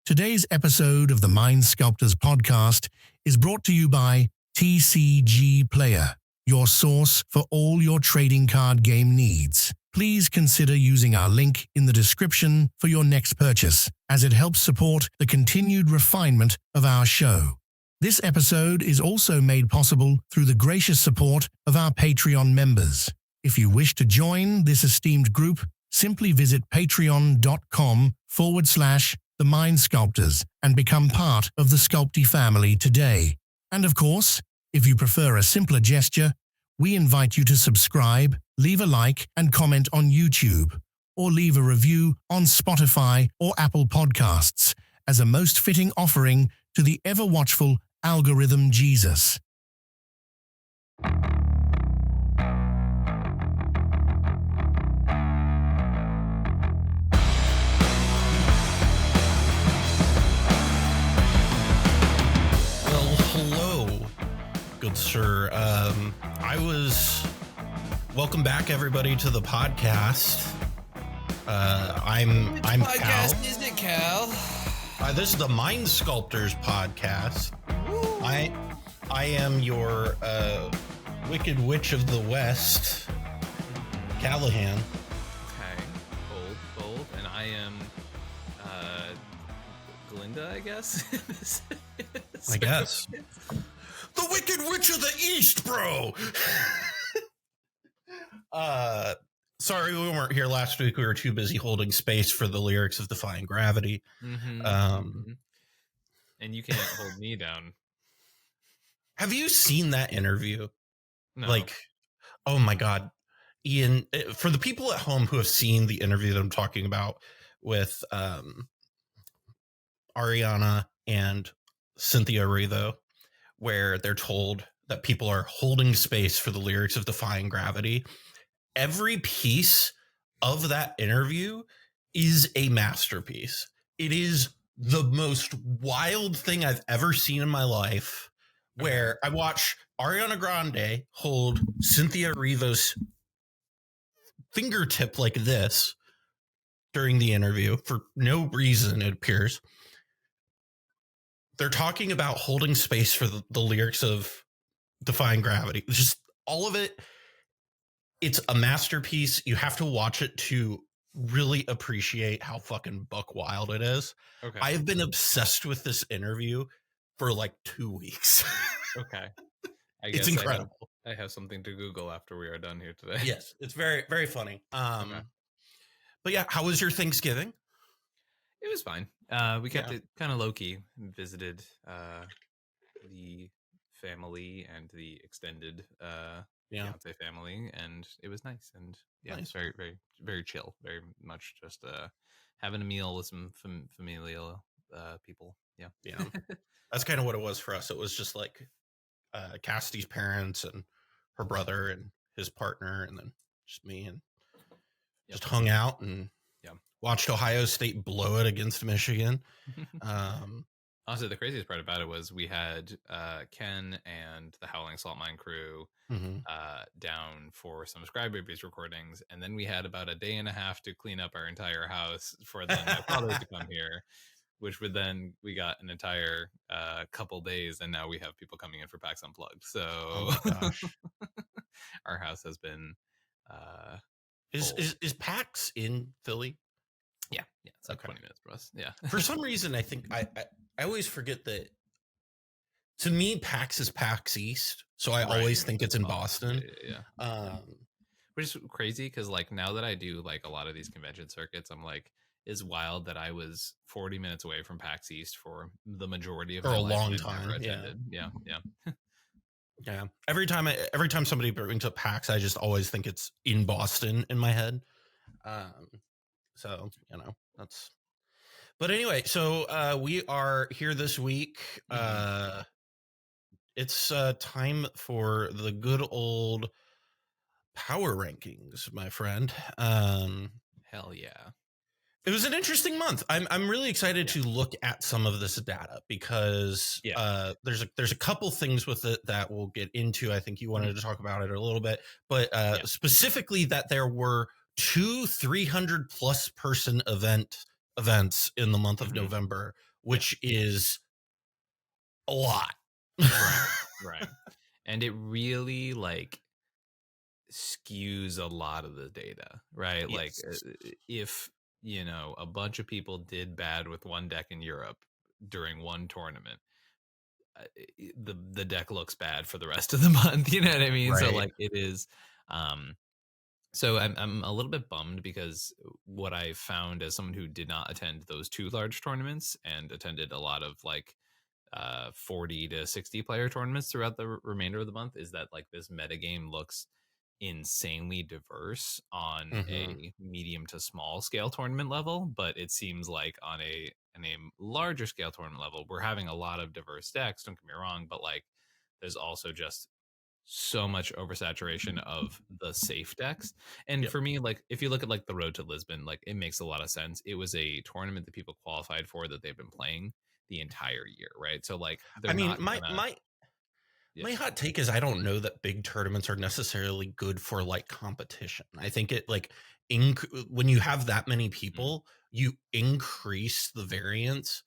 Today's episode of the Mind Sculptors podcast is brought to you by TCG Player, your source for all your trading card game needs. Please consider using our link in the description for your next purchase, as it helps support the continued refinement of our show. This episode is also made possible through the gracious support of our Patreon members. If you wish to join this esteemed group, simply visit patreon.com/The Mind Sculptors and become part of the SCULPTY family today. And of course, if you prefer a simpler gesture, we invite you to subscribe, leave a like and comment on YouTube, or leave a review on Spotify or Apple Podcasts as a most fitting offering to the ever-watchful algorithm Jesus. Good sir. Welcome back, everybody, to the podcast. I'm Cal. Podcast is it, Cal? This is the Mind Sculptors podcast. Woo. I am your Wicked Witch of the West, Callahan. Okay, bold, and I am Glinda, I guess. I guess. The Wicked Witch of the East, bro. Sorry we weren't here last week. We were too busy holding space for the lyrics of Defying Gravity. And you can't hold me down. Have you seen that interview? No. Like, oh my God, Ian, for the people at home who have seen the interview that I'm talking about with Ariana and Cynthia Erivo, where they're told that people are holding space for the lyrics of Defying Gravity. Every piece of that interview is a masterpiece. It is the most wild thing I've ever seen in my life, where I watch Ariana Grande hold Cynthia Erivo's fingertip like this during the interview for no reason, it appears. They're talking about holding space for the lyrics of Defying Gravity. It's just all of it. It's a masterpiece. You have to watch it to really appreciate how fucking buck wild it is. Okay. I've been obsessed with this interview for like 2 weeks. Okay. It's incredible. I have something to Google after we are done here today. Yes, it's very, very funny. Okay. But yeah, how was your Thanksgiving? It was fine. We kept it kind of low-key. Visited the family and the extended fiance family, and it was nice. And yeah, nice. It's very, very, very chill. Very much just having a meal with some familial people. Yeah. That's kind of what it was for us. It was just like Cassidy's parents and her brother and his partner, and then just me, and just hung out and watched Ohio State blow it against Michigan. Honestly, the craziest part about it was we had Ken and the Howling Salt Mine crew down for some Scribe Babies recordings, and then we had about a day and a half to clean up our entire house for then my father to come here, which would then we got an entire couple days, and now we have people coming in for PAX Unplugged. So oh my gosh. Our house has been is PAX in Philly? Yeah, it's like 20 minutes for us. Yeah. For some reason, I think I always forget that. To me, PAX is PAX East, so I always think it's in Boston. Yeah. Which is crazy because like now that I do like a lot of these convention circuits, I'm like, it's wild that I was 40 minutes away from PAX East for the majority of for my a life long and time. never attended. Yeah. Yeah. Every time somebody brings up PAX, I just always think it's in Boston in my head. So, that's, but anyway, so we are here this week. It's time for the good old power rankings, my friend. Hell yeah. It was an interesting month. I'm really excited to look at some of this data because there's a couple things with it that we'll get into. I think you wanted to talk about it a little bit, but specifically that there were 2 300+ person events in the month of November, which is a lot. Right. And it really like skews a lot of the data, right? Like Yes. if, you know, a bunch of people did bad with one deck in Europe during one tournament, the deck looks bad for the rest of the month, you know what I mean? So Right. like it is so I'm a little bit bummed because what I found as someone who did not attend those two large tournaments and attended a lot of like 40 to 60 player tournaments throughout the remainder of the month is that like this metagame looks insanely diverse on a medium to small scale tournament level, but it seems like on a larger scale tournament level we're having a lot of diverse decks, don't get me wrong, but like there's also just so much oversaturation of the safe decks. And Yep. for me, like if you look at like the road to Lisbon, like it makes a lot of sense. It was a tournament that people qualified for that they've been playing the entire year, right? So like they're I mean, not gonna my hot take is I don't know that big tournaments are necessarily good for like competition. I think it like when you have that many people, you increase the variance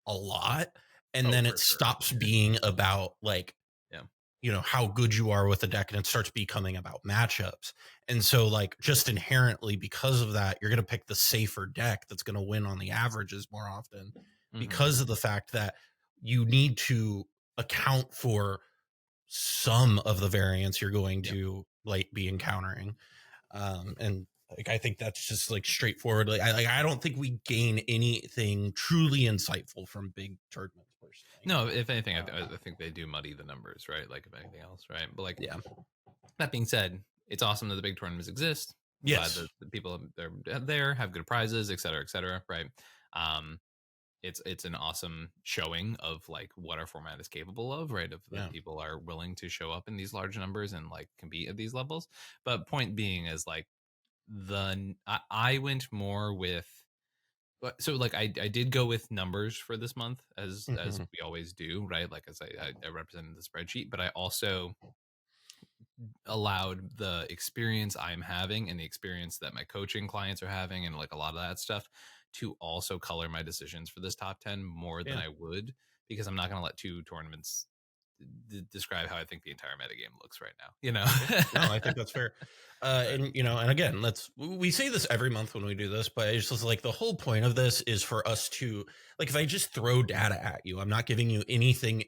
a lot, and then it for sure. stops being about like Yeah. you know how good you are with the deck, and it starts becoming about matchups. And so like just inherently because of that, you're going to pick the safer deck that's going to win on the averages more often because of the fact that you need to account for some of the variance you're going to like be encountering. And like I think that's just like straightforward. Like I don't think we gain anything truly insightful from big tournaments personally. No, if anything, I think they do muddy the numbers, right? Like if anything else, right? But like, that being said, it's awesome that the big tournaments exist. Glad Yes. that the people they're there have good prizes, et cetera, right? Um, it's an awesome showing of like what our format is capable of, right? Of that people are willing to show up in these large numbers and like compete at these levels. But point being is like I went more with so like I did go with numbers for this month as we always do, right? Like as I represented the spreadsheet, but I also allowed the experience I'm having and the experience that my coaching clients are having and like a lot of that stuff to also color my decisions for this top 10 more than I would, because I'm not going to let two tournaments describe how I think the entire metagame looks right now, you know? No, I think that's fair. And you know, and again, we say this every month when we do this, but it's just like the whole point of this is for us to like, if I just throw data at you, I'm not giving you anything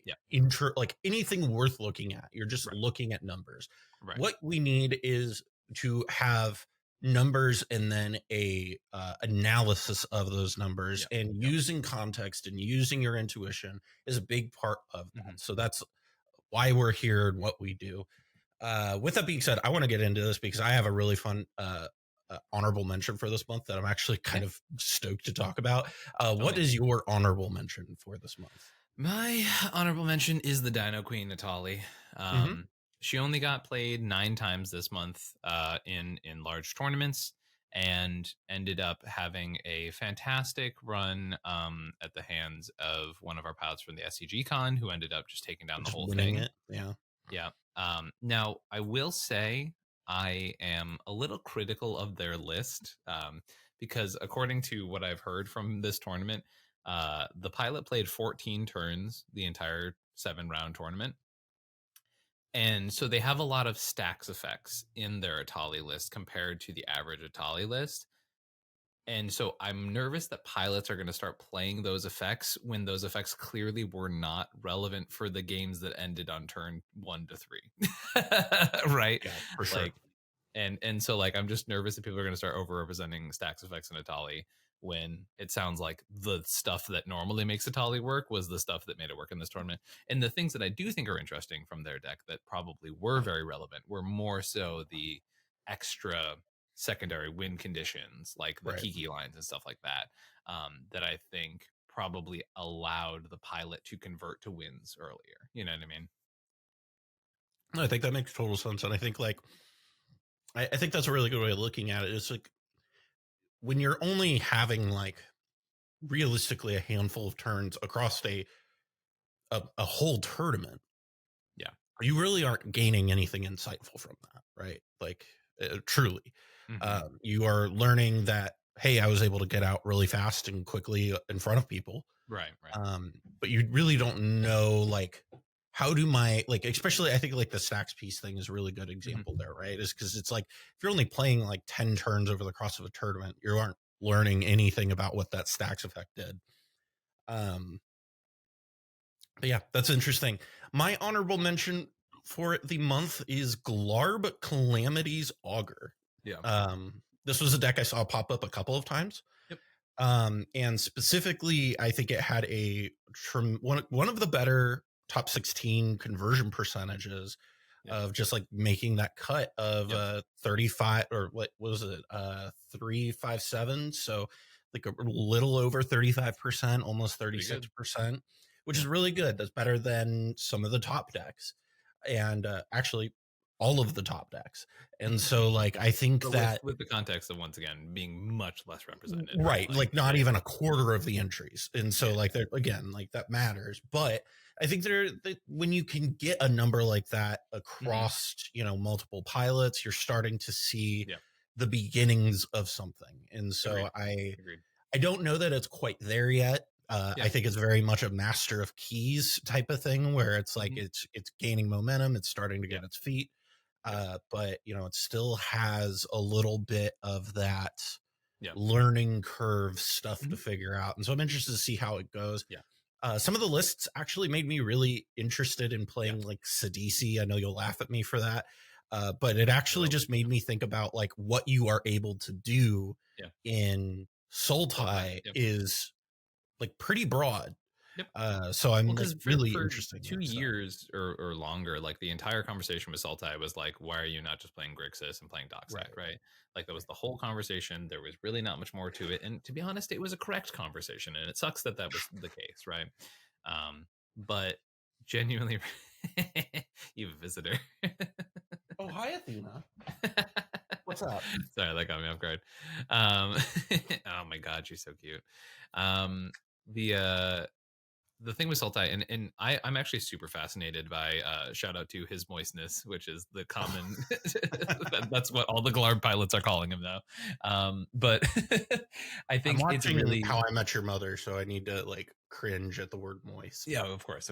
like anything worth looking at. You're just looking at numbers. Right. What we need is to have numbers and then a analysis of those numbers, and using context and using your intuition is a big part of that. So that's why we're here and what we do. With that being said, I want to get into this because I have a really fun honorable mention for this month that I'm actually kind of stoked to talk about. What is your honorable mention for this month? My honorable mention is the Dino Queen, Natali. She only got played 9 times this month in large tournaments and ended up having a fantastic run at the hands of one of our pilots from the SCG Con, who ended up just taking down the whole thing. Yeah. Now, I will say I am a little critical of their list because according to what I've heard from this tournament, the pilot played 14 turns the entire 7-round tournament. And so they have a lot of stacks effects in their Atali list compared to the average Atali list. And so I'm nervous that pilots are going to start playing those effects when those effects clearly were not relevant for the games that ended on turn 1 to 3. Right? Yeah, for sure. Like, and so like I'm just nervous that people are going to start overrepresenting stacks effects in Atali when it sounds like the stuff that normally makes Atali work was the stuff that made it work in this tournament. And the things that I do think are interesting from their deck that probably were very relevant were more so the extra secondary win conditions, like the Kiki lines and stuff like that, that I think probably allowed the pilot to convert to wins earlier. You know what I mean? I think that makes total sense. And I think like, I think that's a really good way of looking at it. It's like when you're only having like realistically a handful of turns across a whole tournament, you really aren't gaining anything insightful from that, right? Like truly, you are learning that, hey, I was able to get out really fast and quickly in front of people, Right. But you really don't know like how do my like, especially I think like the stacks piece thing is a really good example there, right? Is because it's like if you're only playing like 10 turns over the course of a tournament, you aren't learning anything about what that stacks effect did. But yeah, that's interesting. My honorable mention for the month is Glarb Calamity's Augur. Yeah. This was a deck I saw pop up a couple of times. Yep. And specifically, I think it had one of the better top 16 conversion percentages of just like making that cut of 35 or what was it 357, so like a little over 35%, almost 36%, which is really good. That's better than some of the top decks, and actually all of the top decks. And so like I think But that with the context of, once again, being much less represented, right, like not even a quarter of the entries. And so like they're, again, like that matters. But I think when you can get a number like that across multiple pilots, you're starting to see the beginnings of something. And so Agreed. I don't know that it's quite there yet. I think it's very much a master of keys type of thing, where it's like it's gaining momentum, it's starting to get its feet. But it still has a little bit of that learning curve stuff to figure out. And so I'm interested to see how it goes. Some of the lists actually made me really interested in playing like cEDH. I know you'll laugh at me for that. But it actually just made me think about like what you are able to do in SCULPTY is like pretty broad. So I'm like really interested. 2 years or longer, like the entire conversation with SCULPTY was like, why are you not just playing Grixis and playing Dockside, right? Like that was the whole conversation. There was really not much more to it. And to be honest, it was a correct conversation. And it sucks that was the case, right? But genuinely, you have a visitor. Oh, hi, Athena. What's up? Sorry, that got me off guard. Oh my God, she's so cute. The thing with SCULPTY, and I'm actually super fascinated by shout out to his moistness, which is the common that's what all the Glarb pilots are calling him now. But I think I'm it's watching really How I Met Your Mother, so I need to like cringe at the word moist. Yeah, of course.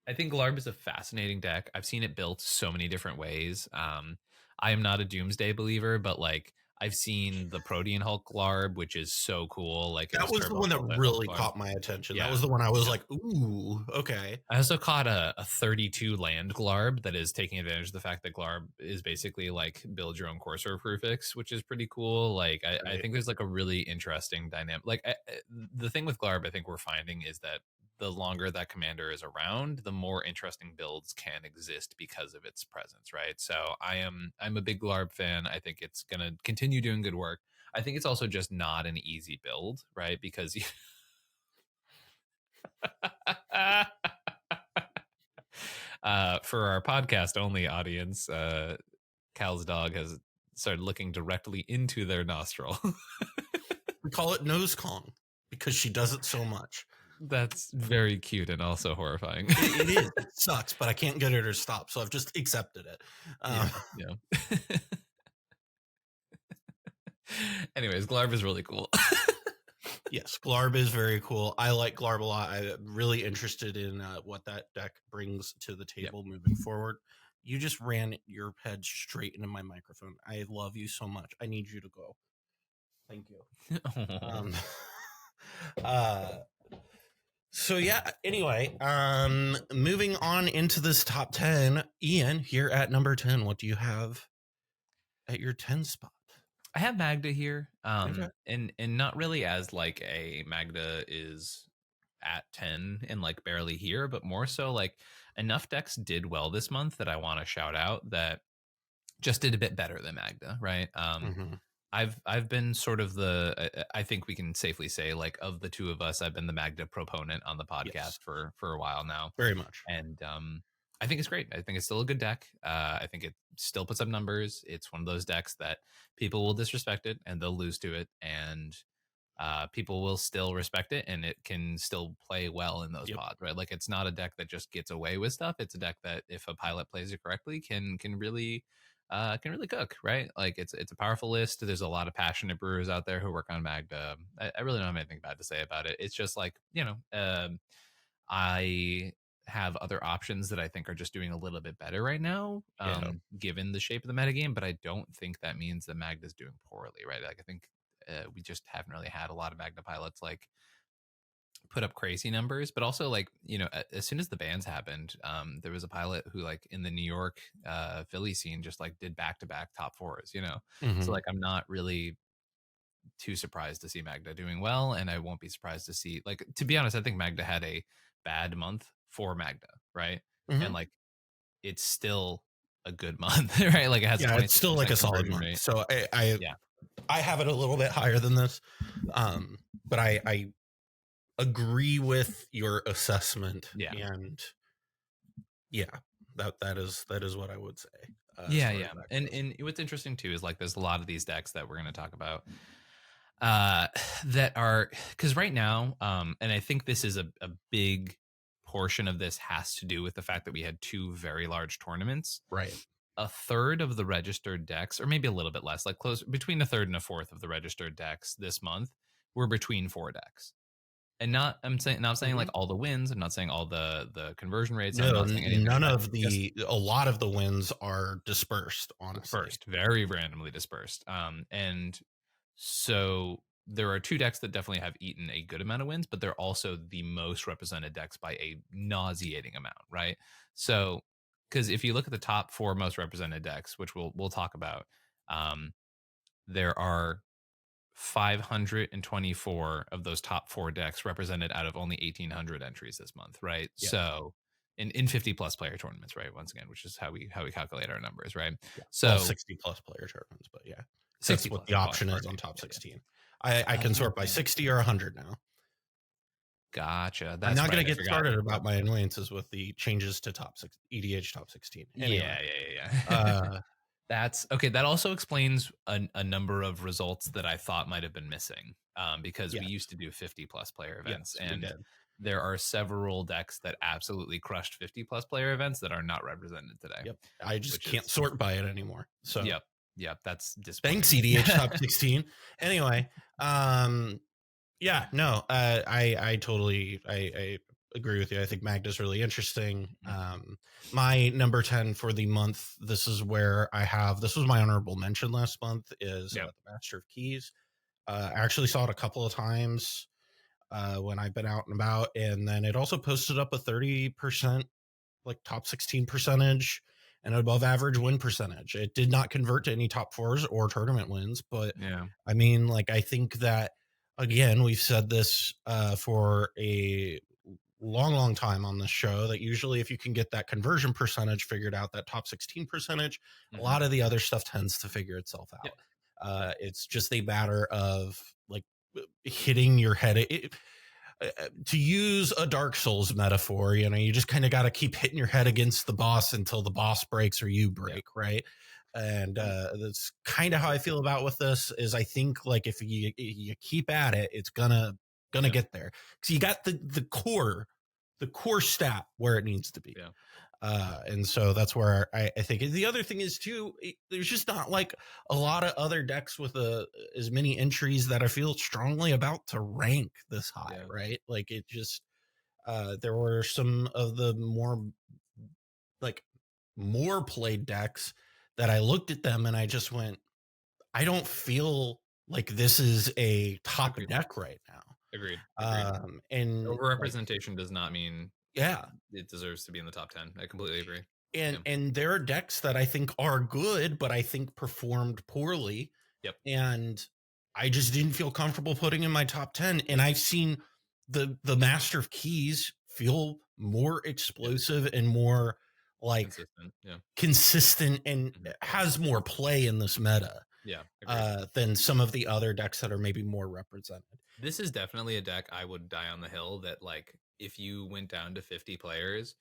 I think Glarb is a fascinating deck. I've seen it built so many different ways. I am not a Doomsday believer, but like I've seen the Protean Hulk Glarb, which is so cool. Like that was the one that really caught my attention. That was the one I was like, ooh, okay. I also caught a 32 land Glarb that is taking advantage of the fact that Glarb is basically like build your own Corsair prefix, which is pretty cool. Like I think there's like a really interesting dynamic. Like the thing with Glarb, I think we're finding is that the longer that commander is around, the more interesting builds can exist because of its presence, right? So I'm a big Glarb fan. I think it's gonna continue doing good work. I think it's also just not an easy build, right? Because for our podcast only audience, Cal's dog has started looking directly into their nostril. We call it nose Kong because she does it so much. That's very cute and also horrifying. It is. It sucks, but I can't get her to stop, so I've just accepted it. Yeah. Anyways, Glarb is really cool. Yes, Glarb is very cool. I like Glarb a lot. I'm really interested in what that deck brings to the table moving forward. You just ran your head straight into my microphone. I love you so much. I need you to go. Thank you. So yeah, anyway, moving on into this top 10, Ian, here at number 10, what do you have at your 10 spot? I have Magda here. And not really as like a Magda is at 10 and like barely here, but more so like enough decks did well this month that I want to shout out that just did a bit better than Magda, right? I've been sort of I think we can safely say, like, of the two of us, I've been the Magda proponent on the podcast for a while now. Very much. And I think it's great. I think it's still a good deck. I think it still puts up numbers. It's one of those decks that people will disrespect it and they'll lose to it. And people will still respect it and it can still play well in those pods, right? Like it's not a deck that just gets away with stuff. It's a deck that if a pilot plays it correctly can really can really cook, right? Like it's a powerful list. There's a lot of passionate brewers out there who work on Magda. I really don't have anything bad to say about it. It's just like, I have other options that I think are just doing a little bit better right now, Yeah. given the shape of the metagame. But I don't think that means that Magda's doing poorly, right? Like I think we just haven't really had a lot of Magda pilots like put up crazy numbers, but also like, as soon as the bans happened, there was a pilot who like in the New York Philly scene just like did back-to-back top fours, so like I'm not really too surprised to see Magda doing well, and I won't be surprised to see, like, to be honest, I think Magda had a bad month for Magda, right? And like it's still a good month, right? Like it has Yeah, it's still like 26% a solid conversion month. rate. So Yeah. I have it a little bit higher than this, but I agree with your assessment, Yeah. and yeah, that is what I would say. Yeah. And what's interesting too is like there's a lot of these decks that we're going to talk about that are, because right now, and I think this is a big portion of this has to do with the fact that we had two very large tournaments. Right. A third of the registered decks, or maybe a little bit less, like close between a third and a fourth of the registered decks this month were between four decks. And not saying like all the wins. I'm not saying all the conversion rates. I'm No, not saying anything none like of a lot of the wins are dispersed, honestly. dispersed, very randomly dispersed. And so there are two decks that definitely have eaten a good amount of wins, but they're also the most represented decks by a nauseating amount, right? So, because if you look at the top four most represented decks, which we'll talk about, there are 524 of those top four decks represented out of only 1,800 entries this month, right? Yeah. So in 50 plus player tournaments, right? Once again, which is how we calculate our numbers, right? Yeah. So well, 60 plus player tournaments, but yeah, 60 that's what plus, the option is on top 16. I can sort by 60 or 100 now. Gotcha. I'm not going to get started about my annoyances with the changes to EDH top 16. Anyway. Yeah. That's okay. That also explains a number of results that I thought might have been missing, because we used to do 50 plus player events, and there are several decks that absolutely crushed 50 plus player events that are not represented today. Yep. I just can't sort by it anymore. So yep. That's thanks cEDH top 16. Anyway, yeah, no, I totally I agree with you. I think Magda's really interesting. My number 10 for the month, this is where this was my honorable mention last month, is the Master of Keys. I actually saw it a couple of times when I've been out and about, and then it also posted up a 30% like top 16 percentage and above average win percentage. It did not convert to any top fours or tournament wins, but I mean, like, I think that, again, we've said this for a long time on this show, that usually if you can get that conversion percentage figured out, that top 16 percentage, a lot of the other stuff tends to figure itself out. It's just a matter of like hitting your head. To use a Dark Souls metaphor, you just kind of got to keep hitting your head against the boss until the boss breaks or you break, right? And that's kind of how I feel about with this. Is I think like if you keep at it, it's gonna get there, because you got the core stat where it needs to be. And so that's where I think the other thing is too, there's just not like a lot of other decks with as many entries that I feel strongly about to rank this high, right? Like it just there were some of the more played decks that I looked at them and I just went, I don't feel like this is a top deck right now. Agreed. And overrepresentation does not mean it deserves to be in the top 10. I completely agree. And there are decks that I think are good, but I think performed poorly. And I just didn't feel comfortable putting in my top 10. And I've seen the Master of Keys feel more explosive and more like consistent and has more play in this meta. Than some of the other decks that are maybe more represented. This is definitely a deck I would die on the hill that, like, if you went down to 50 players,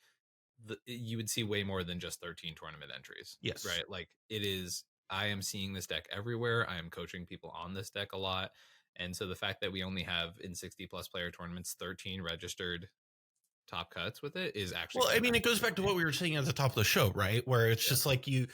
you would see way more than just 13 tournament entries. Right? Like, it is, I am seeing this deck everywhere. I am coaching people on this deck a lot. And so the fact that we only have in 60 plus player tournaments 13 registered top cuts with it is actually, well, I mean, it goes back to what we were saying at the top of the show, right? Where it's just like you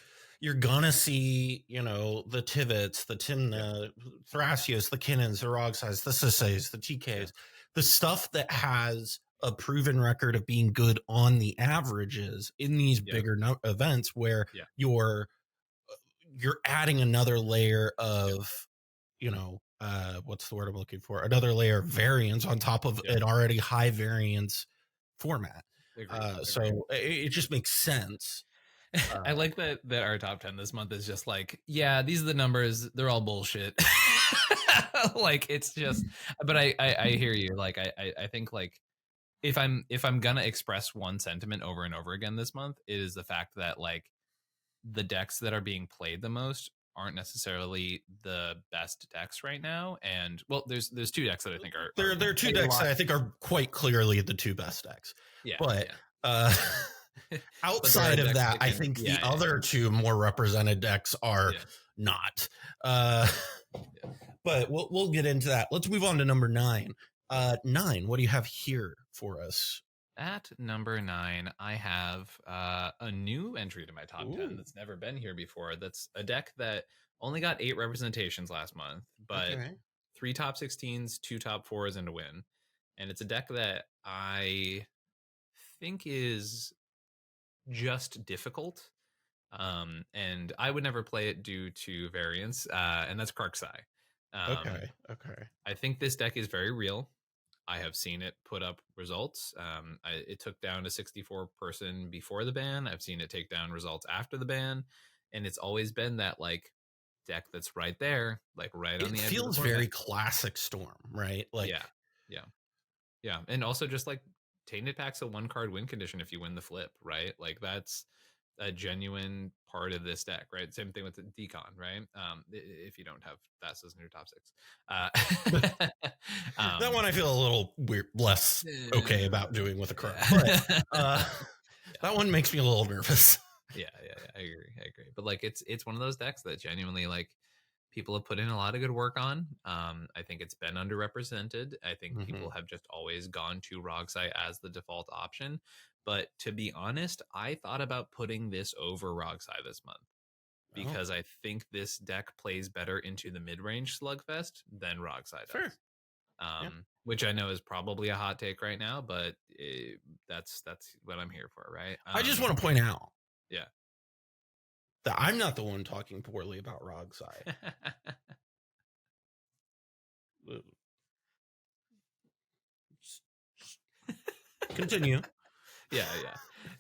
you're gonna see, you know, the Tivets, the Timna, Thrasios, the Kinnons, the Rogsides, the Sisseys, the TKs, the stuff that has a proven record of being good on the averages in these bigger events where you're adding another layer of, you know, what's the word I'm looking for? Another layer of variance on top of an already high variance format. So it just makes sense. I like that our top 10 this month is just like, yeah, these are the numbers. They're all bullshit. Like, it's just, but I hear you. Like, I think, like, if I'm gonna express one sentiment over and over again this month, it is the fact that, like, the decks that are being played the most aren't necessarily the best decks right now. And well, there's two decks that I think are there are two decks that I think are quite clearly the two best decks. Yeah. But outside of that, I think the other two more represented decks are not. But we'll get into that. Let's move on to number 9. 9, what do you have here for us? At number 9, I have a new entry to my top 10 that's never been here before. That's a deck that only got 8 representations last month, but 3 top 16s, 2 top 4s, and a win. And it's a deck that I think is just difficult. And I would never play it due to variance, and that's Karksai. Okay. I think this deck is very real. I have seen it put up results. It took down a 64-person before the ban. I've seen it take down results after the ban, and it's always been that, like, deck that's right there, like right on the edge. It feels very classic Storm, right? Like, yeah, and also just like Tainted Pack's a 1-card win condition if you win the flip, right? Like, that's a genuine part of this deck, right? Same thing with the Decon, right? If you don't have Thassa's in your top 6. That one I feel a little weird, less okay about doing with a card. But that one makes me a little nervous. Yeah, I agree. But, like, it's one of those decks that genuinely, like, people have put in a lot of good work on. I think it's been underrepresented. I think people have just always gone to Rogsai as the default option. But to be honest, I thought about putting this over Rogsai this month because I think this deck plays better into the mid-range slugfest than Rogsai does. Which I know is probably a hot take right now, but that's what I'm here for, right? I just want to point out, that I'm not the one talking poorly about Rogsai. Continue. Yeah.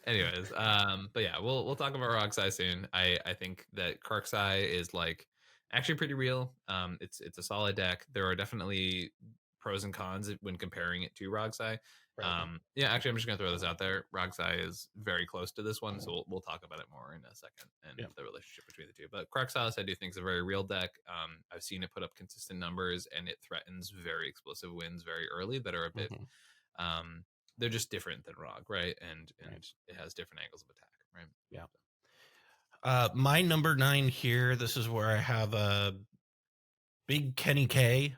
Anyways, but yeah, we'll talk about Rogsai soon. I think that Karksai is, like, actually pretty real. It's a solid deck. There are definitely pros and cons when comparing it to Rogsai. Actually, I'm just gonna throw this out there. Rogsai is very close to this one, so we'll talk about it more in a second and the relationship between the two. But Karksai, I do think, is a very real deck. I've seen it put up consistent numbers, and it threatens very explosive wins very early that are a bit they're just different than Rog, right? And it has different angles of attack, right? Yeah. My number 9 here, this is where I have a big Kenny K.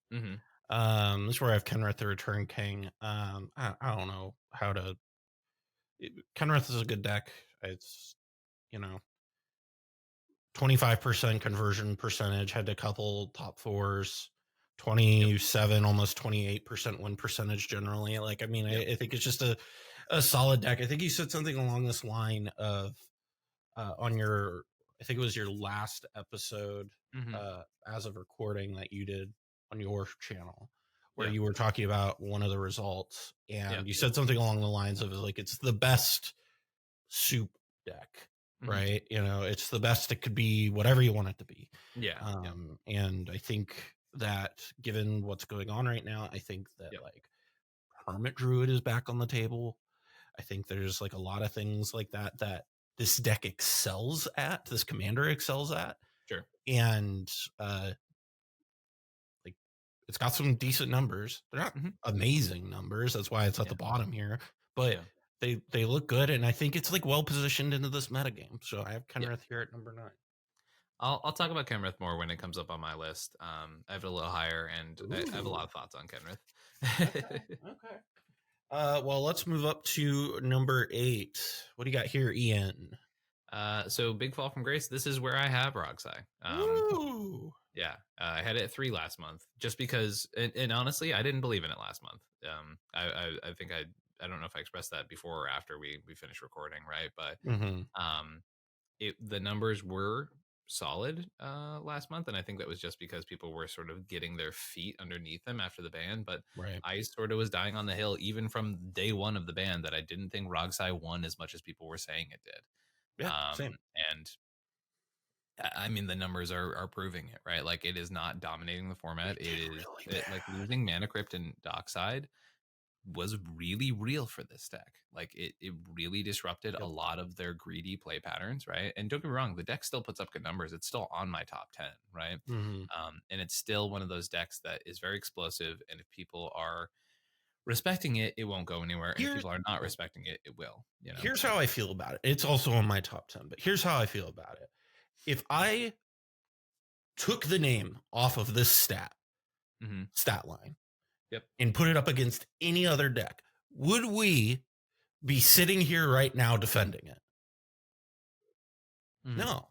This is where I have Kenrith the Return King. I don't know how to. Kenrith is a good deck. It's, 25% conversion percentage, had a couple top 4s. 27, almost 28% win percentage generally. Like, I mean, I think it's just a solid deck. I think you said something along this line of on your, I think it was your last episode as of recording that you did on your channel, where you were talking about one of the results, and you said something along the lines of, like, it's the best soup deck. Right? It's the best it could be, whatever you want it to be. And I think that, given what's going on right now, I think that like Hermit Druid is back on the table. I think there's, like, a lot of things like that this deck excels at, this commander excels at. Sure. And like, it's got some decent numbers. They're not amazing numbers. That's why it's at the bottom here. But they look good, and I think it's, like, well positioned into this metagame. So I have Kenrith here at number 9. I'll talk about Kenrith more when it comes up on my list. I have it a little higher, and I have a lot of thoughts on Kenrith. Okay. Well, let's move up to number 8. What do you got here, Ian? So Big Fall from Grace. This is where I have Roxai. Ooh. Yeah, I had it at 3 last month, just because, and honestly, I didn't believe in it last month. I think I don't know if I expressed that before or after we finished recording, right? But Mm-hmm. um, the numbers were solid last month, and I think that was just because people were sort of getting their feet underneath them after the ban. But Right. I sort of was dying on the hill even from day one of the ban that I didn't think Rogsai won as much as people were saying it did. Yeah. Same. And I mean, the numbers are proving it, right? Like, it is not dominating the format. It It did is really like bad. losing Mana Crypt and Dockside was really real for this deck. Like, it really disrupted a Yep. lot of their greedy play patterns, right? And don't get me wrong, the deck still puts up good numbers. It's still on my top 10, right? Mm-hmm. And it's still one of those decks that is very explosive. And if people are respecting it, it won't go anywhere. And if Here, people are not respecting it, it will. You know. here's So, how I feel about it. It's also on my top 10, but here's how I feel about it. If I took the name off of this stat line, yep. and put it up against any other deck, would we be sitting here right now defending it? Mhm. No.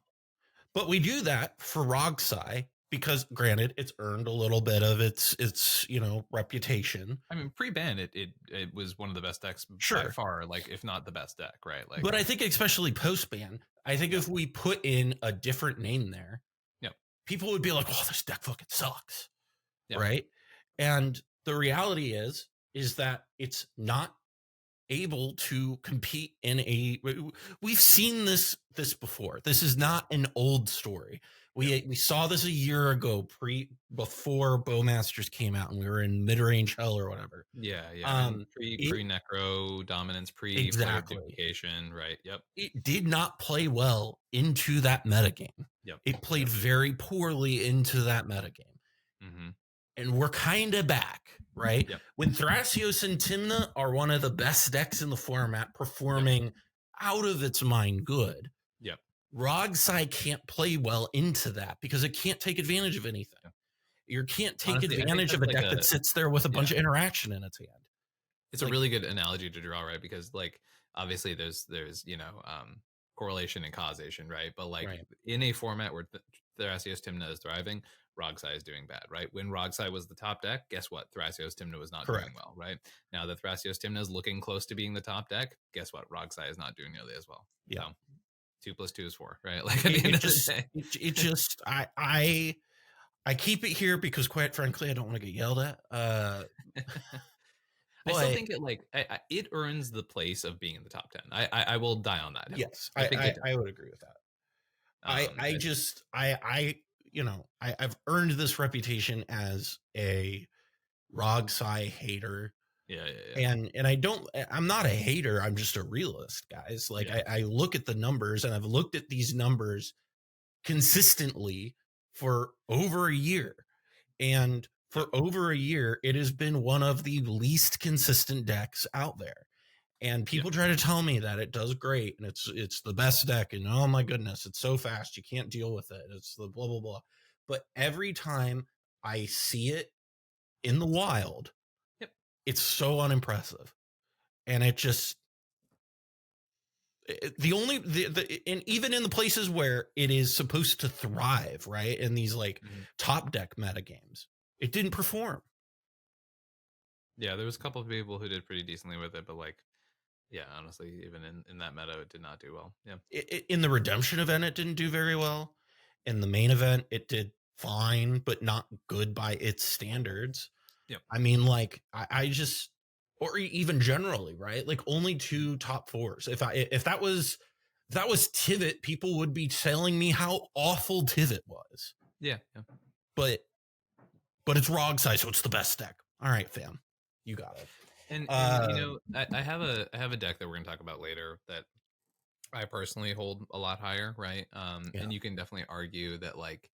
But we do that for Rogsai because, granted, it's earned a little bit of its reputation. I mean, pre-ban, it was one of the best decks by Sure. far, like, if not the best deck, right? Like, But I think especially post-ban, I think if we put in a different name there, Yep. people would be like, oh, this deck fucking sucks. Yep. Right? And the reality is that it's not able to compete in we've seen this before. This is not an old story. We saw this a year ago, before Bowmasters came out, and we were in mid-range hell or whatever. Yeah. And pre necro dominance, player Exactly. duplication, right? Yep. It did not play well into that metagame. Yep. It played very poorly into that metagame. Mm-hmm. And we're kind of back, right? Yep. When Thrasios and Tymna are one of the best decks in the format, performing out of its mind good. Yep. Rogsai can't play well into that because it can't take advantage of anything. Yep. You can't take Honestly, advantage of a deck that sits there with a bunch of interaction in its hand. It's a really good analogy to draw, right? Because, like, obviously there's correlation and causation, right? But, like, in a format where Thrasios Tymna is thriving, Rogsai is doing bad, right? When Rogsai was the top deck, guess what? Thrasios Tymna was not doing well, right? Now that Thrasios Tymna is looking close to being the top deck, guess what? Rogsai is not doing nearly as well. Yeah. So 2 + 2 is 4, right? Like, at the end of the day. It just I keep it here because, quite frankly, I don't want to get yelled at. I still think it earns the place of being in the top 10. I will die on that hill. Yes, I would agree with that. I've earned this reputation as a Rogsai hater. Yeah. And I'm not a hater. I'm just a realist, guys. Like, I look at the numbers, and I've looked at these numbers consistently for over a year. And for over a year, it has been one of the least consistent decks out there. And people try to tell me that it does great and it's the best deck, and oh my goodness, it's so fast, you can't deal with it. It's the blah blah blah. But every time I see it in the wild, it's so unimpressive. And it just and even in the places where it is supposed to thrive, right? In these top deck meta games, it didn't perform. Yeah, there was a couple of people who did pretty decently with it, but honestly, even in that meta, it did not do well. Yeah. In the redemption event, it didn't do very well. In the main event, it did fine, but not good by its standards. Yep. I mean, I just, or even generally, right? Like, only 2 top 4s. If that was Tivit, people would be telling me how awful Tivit was. Yeah. But it's Rogsai, so it's the best deck. All right, fam, you got it. And I have a deck that we're gonna talk about later that I personally hold a lot higher, right? And you can definitely argue that, like,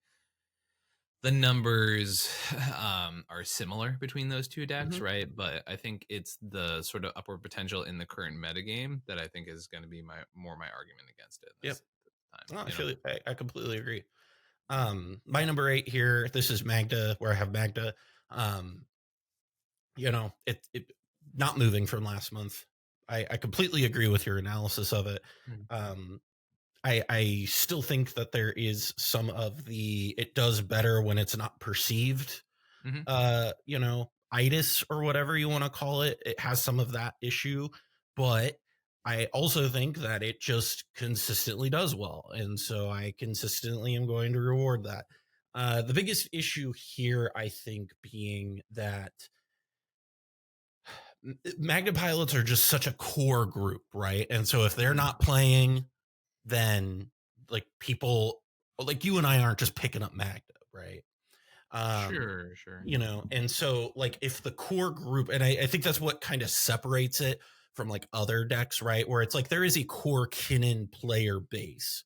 the numbers are similar between those 2 decks, right? But I think it's the sort of upward potential in the current metagame that I think is going to be my argument against it. Yep. Time, I completely agree. My number 8 here, this is Magda, where I have Magda. It not moving from last month. I completely agree with your analysis of it. I still think that there is some of it does better when it's not perceived, you know, itis or whatever you want to call it. It has some of that issue, but I also think that it just consistently does well. And so I consistently am going to reward that. The biggest issue here, I think, being that Magna pilots are just such a core group, right? And so if they're not playing, then like people like you and I aren't just picking up Magda, right? Sure. You know, and so like if the core group, and I think that's what kind of separates it from like other decks, right? Where it's like there is a core Kinnan player base,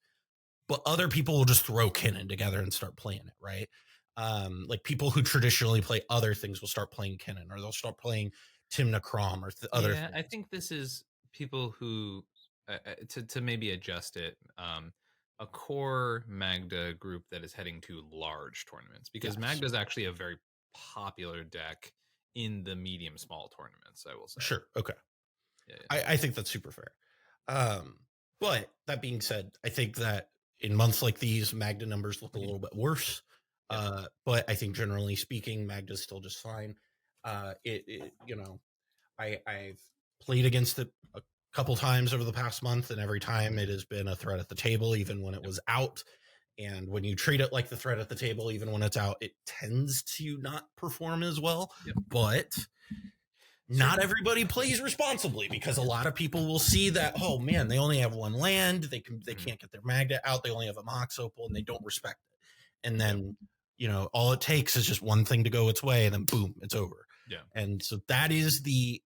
but other people will just throw Kinnan together and start playing it, right? Like people who traditionally play other things will start playing Kinnan, or they'll start playing Timna Crom or other things. I think this is people who to maybe adjust it. A core Magda group that is heading to large tournaments, because Magda is actually a very popular deck in the medium small tournaments, I will say. Sure. Okay. I think that's super fair. But that being said, I think that in months like these, Magda numbers look a little bit worse. But I think generally speaking, Magda's still just fine. You know, I've played against it a couple times over the past month, and every time it has been a threat at the table, even when it was out. And when you treat it like the threat at the table, even when it's out, it tends to not perform as well. But not everybody plays responsibly, because a lot of people will see that, oh man, they only have one land, they can't get their Magda out, they only have a Mox Opal, and they don't respect it. And then you know, all it takes is just one thing to go its way, and then boom, it's over. And so that is the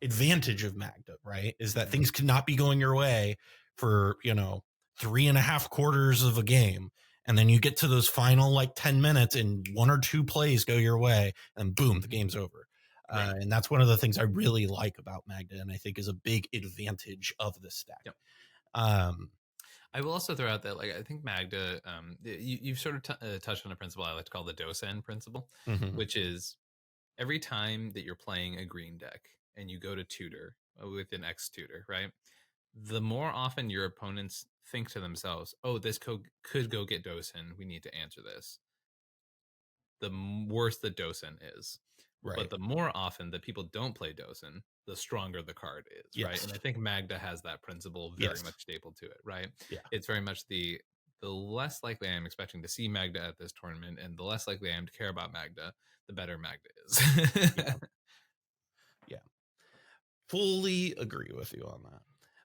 advantage of Magda, right? Is that things cannot be going your way for, you know, 3.5 quarters of a game, and then you get to those final like 10 minutes and 1 or 2 plays go your way, and boom, the game's over. And that's one of the things I really like about Magda, and I think is a big advantage of this deck. I will also throw out that, like, I think Magda, you've sort of touched on a principle I like to call the Dosen principle, which is every time that you're playing a green deck and you go to tutor with an X tutor, right? The more often your opponents think to themselves, oh, this could go get Dosen, we need to answer this, the worse the Dosen is. But the more often that people don't play Dosen, the stronger the card is, right? And I think Magda has that principle very much stapled to it, right? It's very much the less likely I am expecting to see Magda at this tournament, and the less likely I am to care about Magda, the better Magda is. Fully agree with you on that.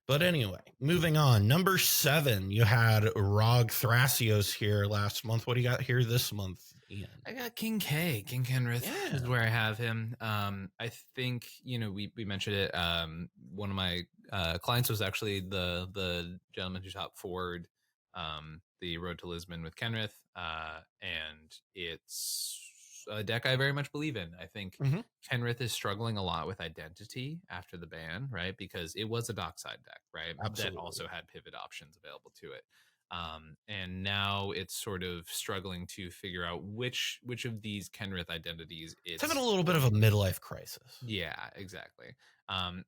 But anyway, moving on. Number 7, you had Rog Thrasios here last month. What do you got here this month, Ian? I got King K. King Kenrith is where I have him. I think, you know, we mentioned it. One of my clients was actually the gentleman who top forward the Road to Lisbon with Kenrith. And it's a deck I very much believe in. I think Kenrith is struggling a lot with identity after the ban, right? Because it was a dockside deck, right? That also had pivot options available to it. And now it's sort of struggling to figure out which of these Kenrith identities it's having a little bit of a midlife crisis. Yeah, exactly.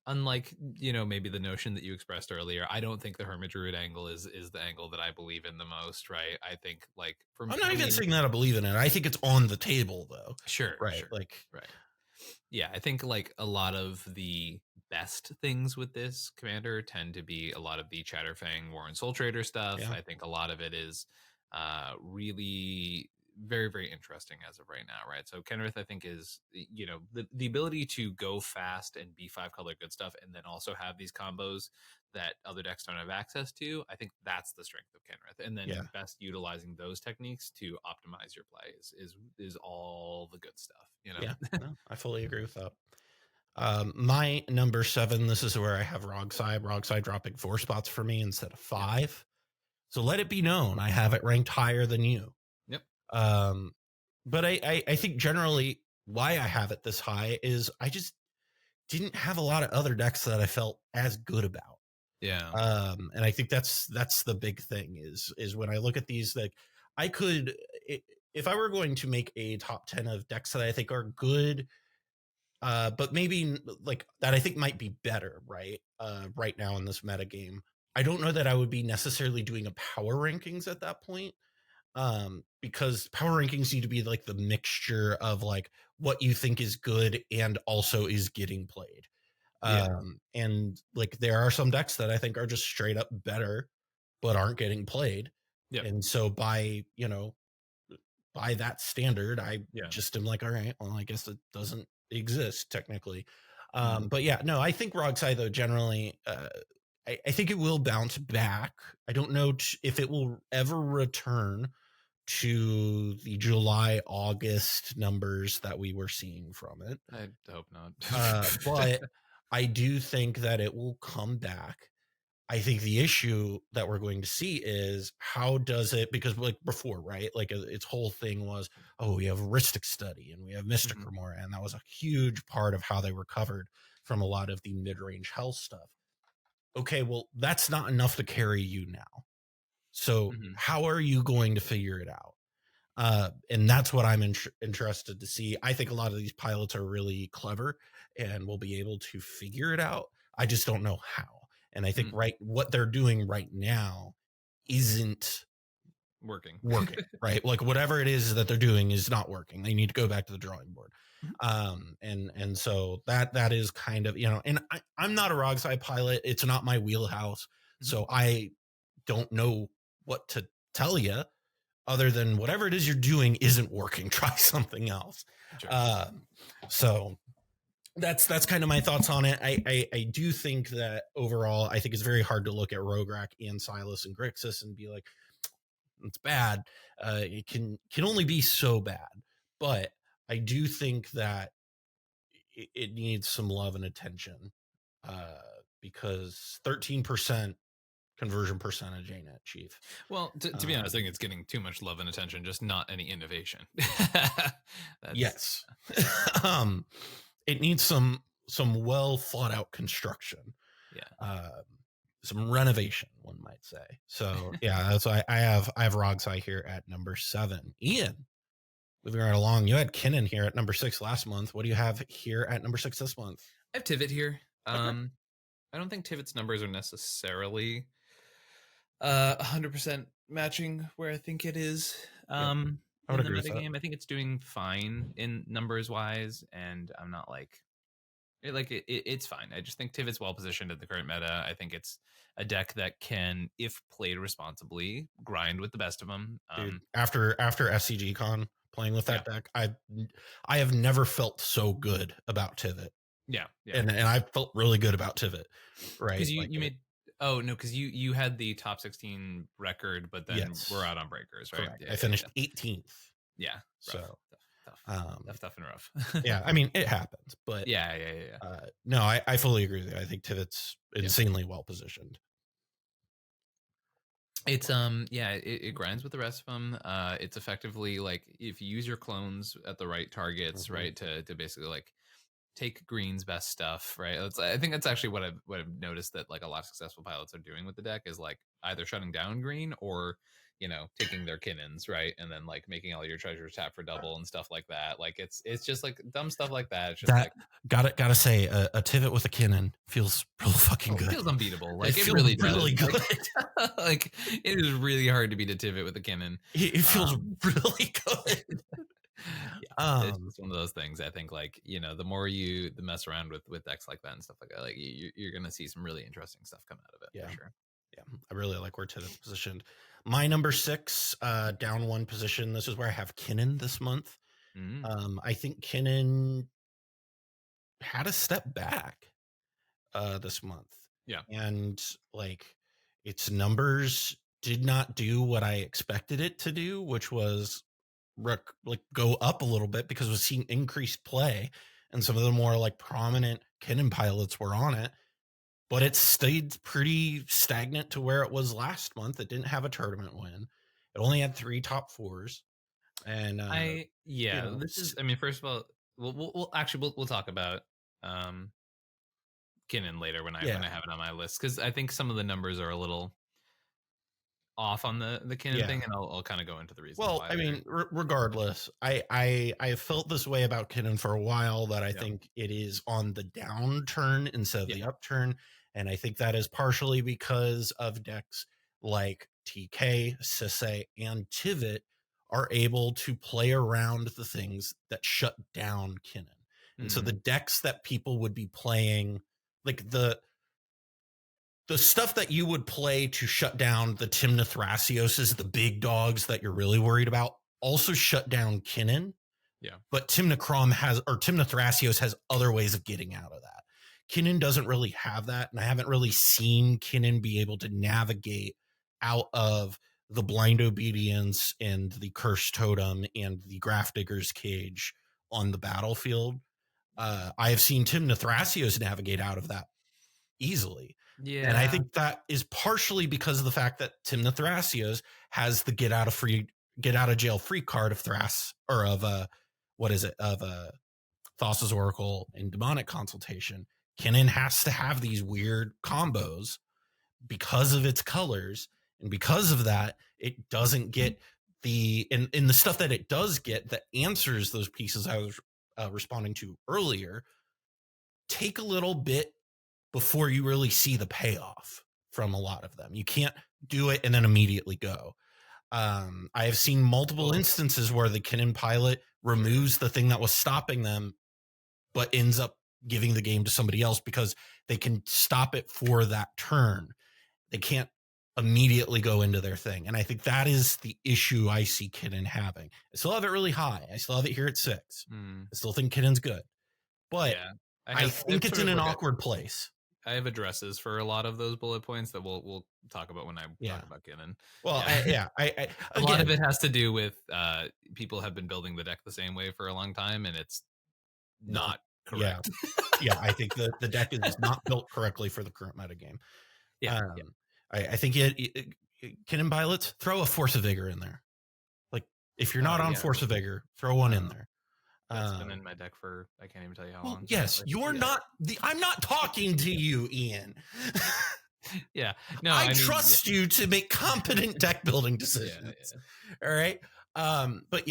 Unlike, you know, maybe the notion that you expressed earlier, I don't think the Hermit Druid angle is the angle that I believe in the most, right? I think, like, I'm not even saying that I believe in it. I think it's on the table, though. Sure. Like, yeah, I think like a lot of the best things with this commander tend to be a lot of the Chatterfang Warren Soul Trader stuff. I think a lot of it is really very, very interesting as of right now, right? So Kenrith, I think, is, you know, the ability to go fast and be 5 color good stuff, and then also have these combos that other decks don't have access to. I think that's the strength of Kenrith, and then best utilizing those techniques to optimize your plays is all the good stuff, you know? No, I fully agree with that. My number 7, this is where I have Rogside dropping 4 spots for me instead of 5. So let it be known, I have it ranked higher than you. But I think generally why I have it this high is I just didn't have a lot of other decks that I felt as good about. And I think that's the big thing is when I look at these, like, I could, if I were going to make a top 10 of decks that I think are good, but maybe like that I think might be better right now in this meta game, I don't know that I would be necessarily doing a power rankings at that point, because power rankings need to be like the mixture of like what you think is good and also is getting played. And like there are some decks that I think are just straight up better but aren't getting played. Yep. And so by that standard, I just am like, all right, well, I guess it doesn't exist technically. But yeah, no, I think Rogsai though generally, I think it will bounce back. I don't know if it will ever return to the July, August numbers that we were seeing from it. I hope not. But I do think that it will come back. I think the issue that we're going to see is how does it, because like before, right? Like its whole thing was, oh, we have Ristic Study and we have Mystic Remora, and that was a huge part of how they recovered from a lot of the mid-range health stuff. Okay, well, that's not enough to carry you now. So how are you going to figure it out? And that's what I'm interested to see. I think a lot of these pilots are really clever and will be able to figure it out. I just don't know how. And I think what they're doing right now isn't working, right? Like whatever it is that they're doing is not working. They need to go back to the drawing board. And so that is kind of, and I'm not a Rogsai pilot. It's not my wheelhouse. So I don't know what to tell you other than whatever it is you're doing isn't working. Try something else. Sure. So that's kind of my thoughts on it. I do think that overall, I think it's very hard to look at Rograk and Silas and Grixis and be like, it's bad. It can only be so bad. But I do think that it needs some love and attention, because 13% conversion percentage ain't it, Chief? Well, to be honest, I think it's getting too much love and attention, just not any innovation. Yes. It needs some well thought out construction. Some renovation, one might say. So yeah, that's why I have Rogsai here at number 7. Ian, moving right along, you had Kinnan here at number 6 last month. What do you have here at number 6 this month? I have Tivit here. Okay. I don't think Tivit's numbers are necessarily 100% matching where I think it is. I would agree with that. Game. I think it's doing fine in numbers wise, and I'm not it's fine. I just think Tivit's well positioned in the current meta. I think it's a deck that can, if played responsibly, grind with the best of them. Dude, after SCG Con playing with that deck, I have never felt so good about Tivit. Yeah. And I felt really good about Tivit, right? Because you made. Oh no, because you had the top 16 record, but then we're out on breakers, right? I finished 18th. Yeah. So tough and rough. Yeah, I mean it happens, but yeah. No, I fully agree with you. I think Tivit's insanely well positioned. It's it grinds with the rest of them. It's effectively like if you use your clones at the right targets, right, to basically like take green's best stuff, right? I think that's actually what I've noticed that like a lot of successful pilots are doing with the deck is like either shutting down green or taking their Kinnans, right, and then like making all your treasures tap for double and stuff like that. Like it's just like dumb stuff like that. It's just that gotta say a Tivit with a Kinnan feels real fucking good. It feels unbeatable. Like it really does. Really good. Like it is really hard to beat a Tivit with a Kinnan. It feels really good. It's one of those things. I think like the more you mess around with decks like that and stuff like that, like you're gonna see some really interesting stuff come out of it. For sure. Yeah, I really like where Tivit's positioned. My number 6, down 1 position. This is where I have Kinnan this month. I think Kinnan had a step back this month. Yeah, and like its numbers did not do what I expected it to do, which was go up a little bit because we're seeing increased play, and some of the more like prominent Kinnan pilots were on it. But it stayed pretty stagnant to where it was last month. It didn't have a tournament win. It only had 3 top 4s. And this is. I mean, first of all, we'll talk about Kinnan later when I have it on my list, because I think some of the numbers are a little off on the Kinnan thing, and I'll kind of go into the reasons. Well, why I mean, regardless, I felt this way about Kinnan for a while, that I think it is on the downturn instead of the upturn. And I think that is partially because of decks like TK, Sisse, and Tivit are able to play around the things that shut down Kinnan. And so the decks that people would be playing, like the stuff that you would play to shut down the Timna Thrasioses, the big dogs that you're really worried about, also shut down Kinnan. Yeah. But Timna Thrasios has other ways of getting out of that. Kinnan doesn't really have that, and I haven't really seen Kinnan be able to navigate out of the Blind Obedience and the Cursed Totem and the Grafdigger's Cage on the battlefield. I have seen Timna Thrasios navigate out of that easily. Yeah. And I think that is partially because of the fact that Timna Thrasios has the get out of jail free card of Thras, or of Thassa's Oracle and Demonic Consultation. Kinnan has to have these weird combos because of its colors, and because of that, it doesn't get the stuff that it does get that answers those pieces I was responding to earlier take a little bit before you really see the payoff from a lot of them. You can't do it and then immediately go. I have seen multiple instances where the Kinnan pilot removes the thing that was stopping them, but ends up giving the game to somebody else because they can stop it for that turn. They can't immediately go into their thing. And I think that is the issue I see Kinnan having. I still have it really high. I still have it here at 6. I still think Kinnan's good. But I think it's in an awkward place. I have addresses for a lot of those bullet points that we'll talk about when I talk about Kinnan. Well, a lot of it has to do with people have been building the deck the same way for a long time, and it's not correct. Yeah, I think the deck is not built correctly for the current metagame. I think Kinnan pilots, throw a Force of Vigor in there. Like, if you're not on Force of Vigor, throw one in there. That's been in my deck for I can't even tell you how long. Yes, you're not I'm not talking to you, Ian. Yeah, no, I trust you to make competent deck building decisions. All right. But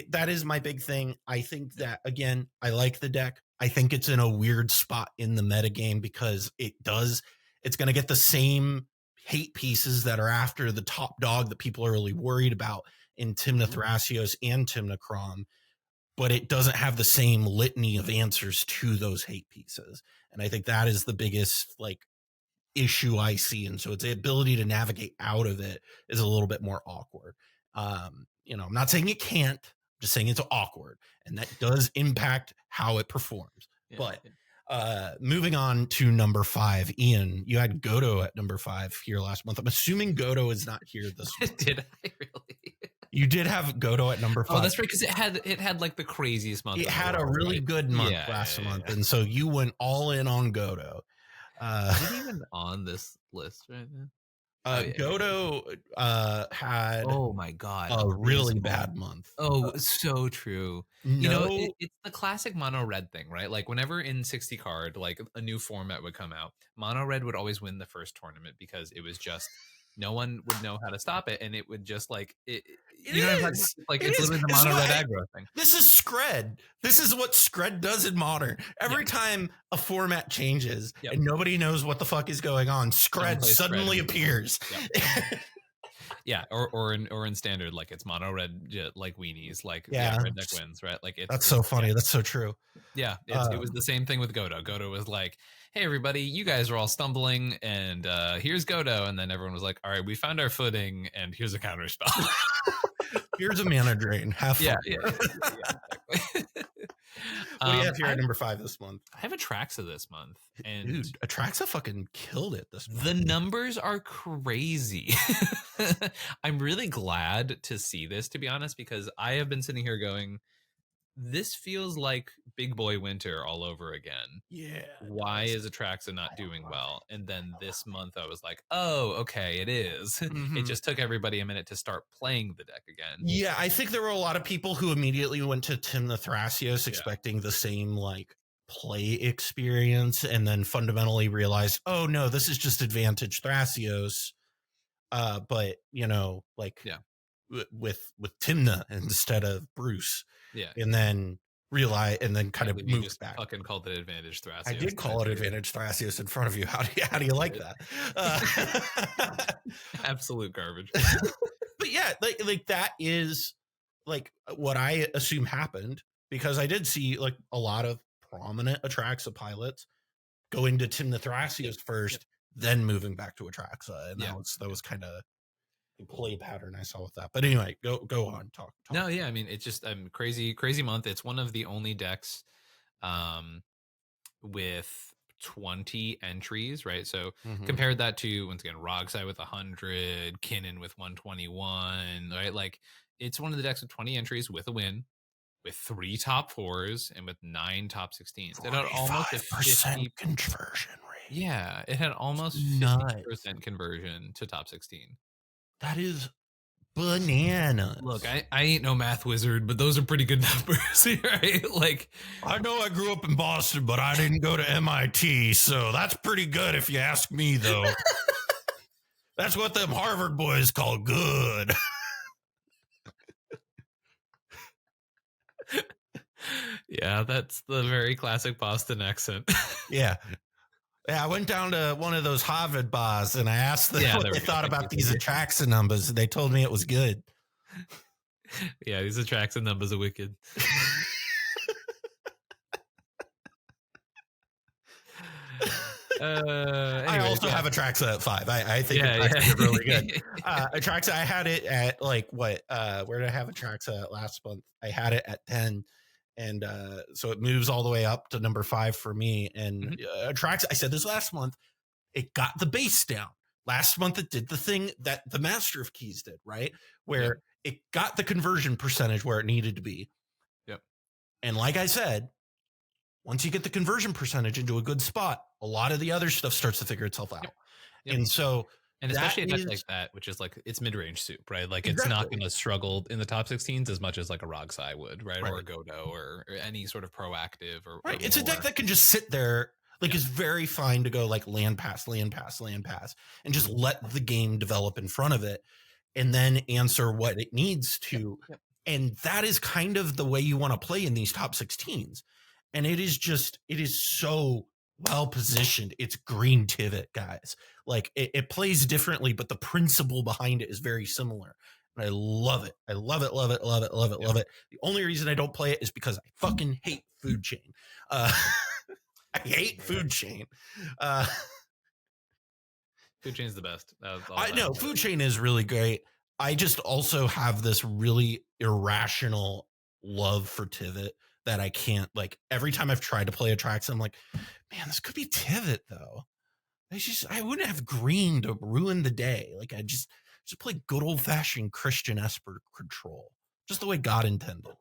that is my big thing. I think that, again, I like the deck. I think it's in a weird spot in the metagame because it's going to get the same hate pieces that are after the top dog that people are really worried about in Timna Thrasios and Timna Crom, but it doesn't have the same litany of answers to those hate pieces. And I think that is the biggest issue I see. And so its ability to navigate out of it is a little bit more awkward. I'm not saying it can't, I'm just saying it's awkward, and that does impact how it performs. Moving on to number 5, Ian, you had Godo at number 5 here last month. I'm assuming Godo is not here this month. Did I really? You did have Godo at number 5. Oh, that's right, because it had like the craziest month. It had a really good month last month, and so you went all in on Godo. Is it even on this list right now? Godo had my god, a really bad month. So true. It's the classic mono red thing, right? Like whenever in 60 card, like a new format would come out, mono red would always win the first tournament because it was just no one would know how to stop it, and it would just it's literally the mono red aggro thing. This is Scred. This is what Scred does in Modern. Every time a format changes and nobody knows what the fuck is going on, Scred suddenly appears. Or in Standard, like it's mono red, like weenies, like red deck wins, right? Like that's so funny. That's so true. It was the same thing with Godo. Godo was like, hey everybody, you guys are all stumbling, and here's Godo, and then everyone was like, all right, we found our footing, and here's a counter spell. Here's a mana drain. Have fun. Exactly. What do you have here at number 5 this month? I have Atraxa this month. And dude, Atraxa fucking killed it this month. The numbers are crazy. I'm really glad to see this, to be honest, because I have been sitting here going, this feels like Big Boy Winter all over again. Yeah. Why is Atraxa not doing well? And then this month I was like, oh, okay, it is. It just took everybody a minute to start playing the deck again. Yeah, I think there were a lot of people who immediately went to Timna Thrasios expecting the same play experience, and then fundamentally realized, oh no, this is just advantage Thrasios. But with Timna instead of Bruce. Yeah. And then realize and then kind of You moved just back. fucking called it Advantage Thrasios. I did call it Advantage Thrasios in front of you. How do you like that? Absolute garbage. But yeah, like that is like what I assume happened, because I did see like a lot of prominent Atraxa pilots going to Tim the Thrasios first, then moving back to Atraxa, and that was kind of the play pattern I saw with that. But anyway, go on, talk. No, yeah, I mean, it's just crazy month. It's one of the only decks with 20 entries, right? So compared that to, once again, Rogsai with 100, Kinnan with 121, right? Like, it's one of the decks with 20 entries with a win, with 3 top 4s, and with 9 top 16s. It had almost a 50% conversion rate. Yeah, it had almost 50% conversion to top 16. That is bananas. Look, I ain't no math wizard, but those are pretty good numbers, right? Like, I know I grew up in Boston, but I didn't go to MIT, so that's pretty good if you ask me, though. That's what them Harvard boys call good. Yeah, that's the very classic Boston accent. Yeah. Yeah, I went down to one of those Harvard bars and I asked them what they thought about these Atraxa numbers. And they told me it was good. Yeah, these Atraxa numbers are wicked. I also have Atraxa at 5. I think Atraxa is really good. Atraxa, I had it at like what? Where did I have Atraxa at last month? I had it at 10. And so it moves all the way up to number 5 for me. And Atraxa, I said this last month, it got the base down. Last month it did the thing that the Master of Keys did, right? Where it got the conversion percentage where it needed to be. Yep. And like I said, once you get the conversion percentage into a good spot, a lot of the other stuff starts to figure itself out. Yep. And so, and especially a deck like that, which is like, it's mid-range soup, right? Like, it's not going to struggle in the top 16s as much as like a Rogsai would, right? Or a Godo or any sort of proactive or it's a deck that can just sit there. Like, it's very fine to go like land pass, and just let the game develop in front of it and then answer what it needs to. Yep. And that is kind of the way you want to play in these top 16s. And it is so well positioned. It's green Tivit, guys. Like, it plays differently, but the principle behind it is very similar. And I love it. I love it. The only reason I don't play it is because I fucking hate Food Chain. I hate Food Chain. Food Chain's the best. I know Food Chain is really great. I just also have this really irrational love for Tivit that I can't, like, every time I've tried to play Atraxa, I'm like, man, this could be Tivit though. I wouldn't have green to ruin the day. Like, I just play good old fashioned Christian Esper control, just the way God intended it.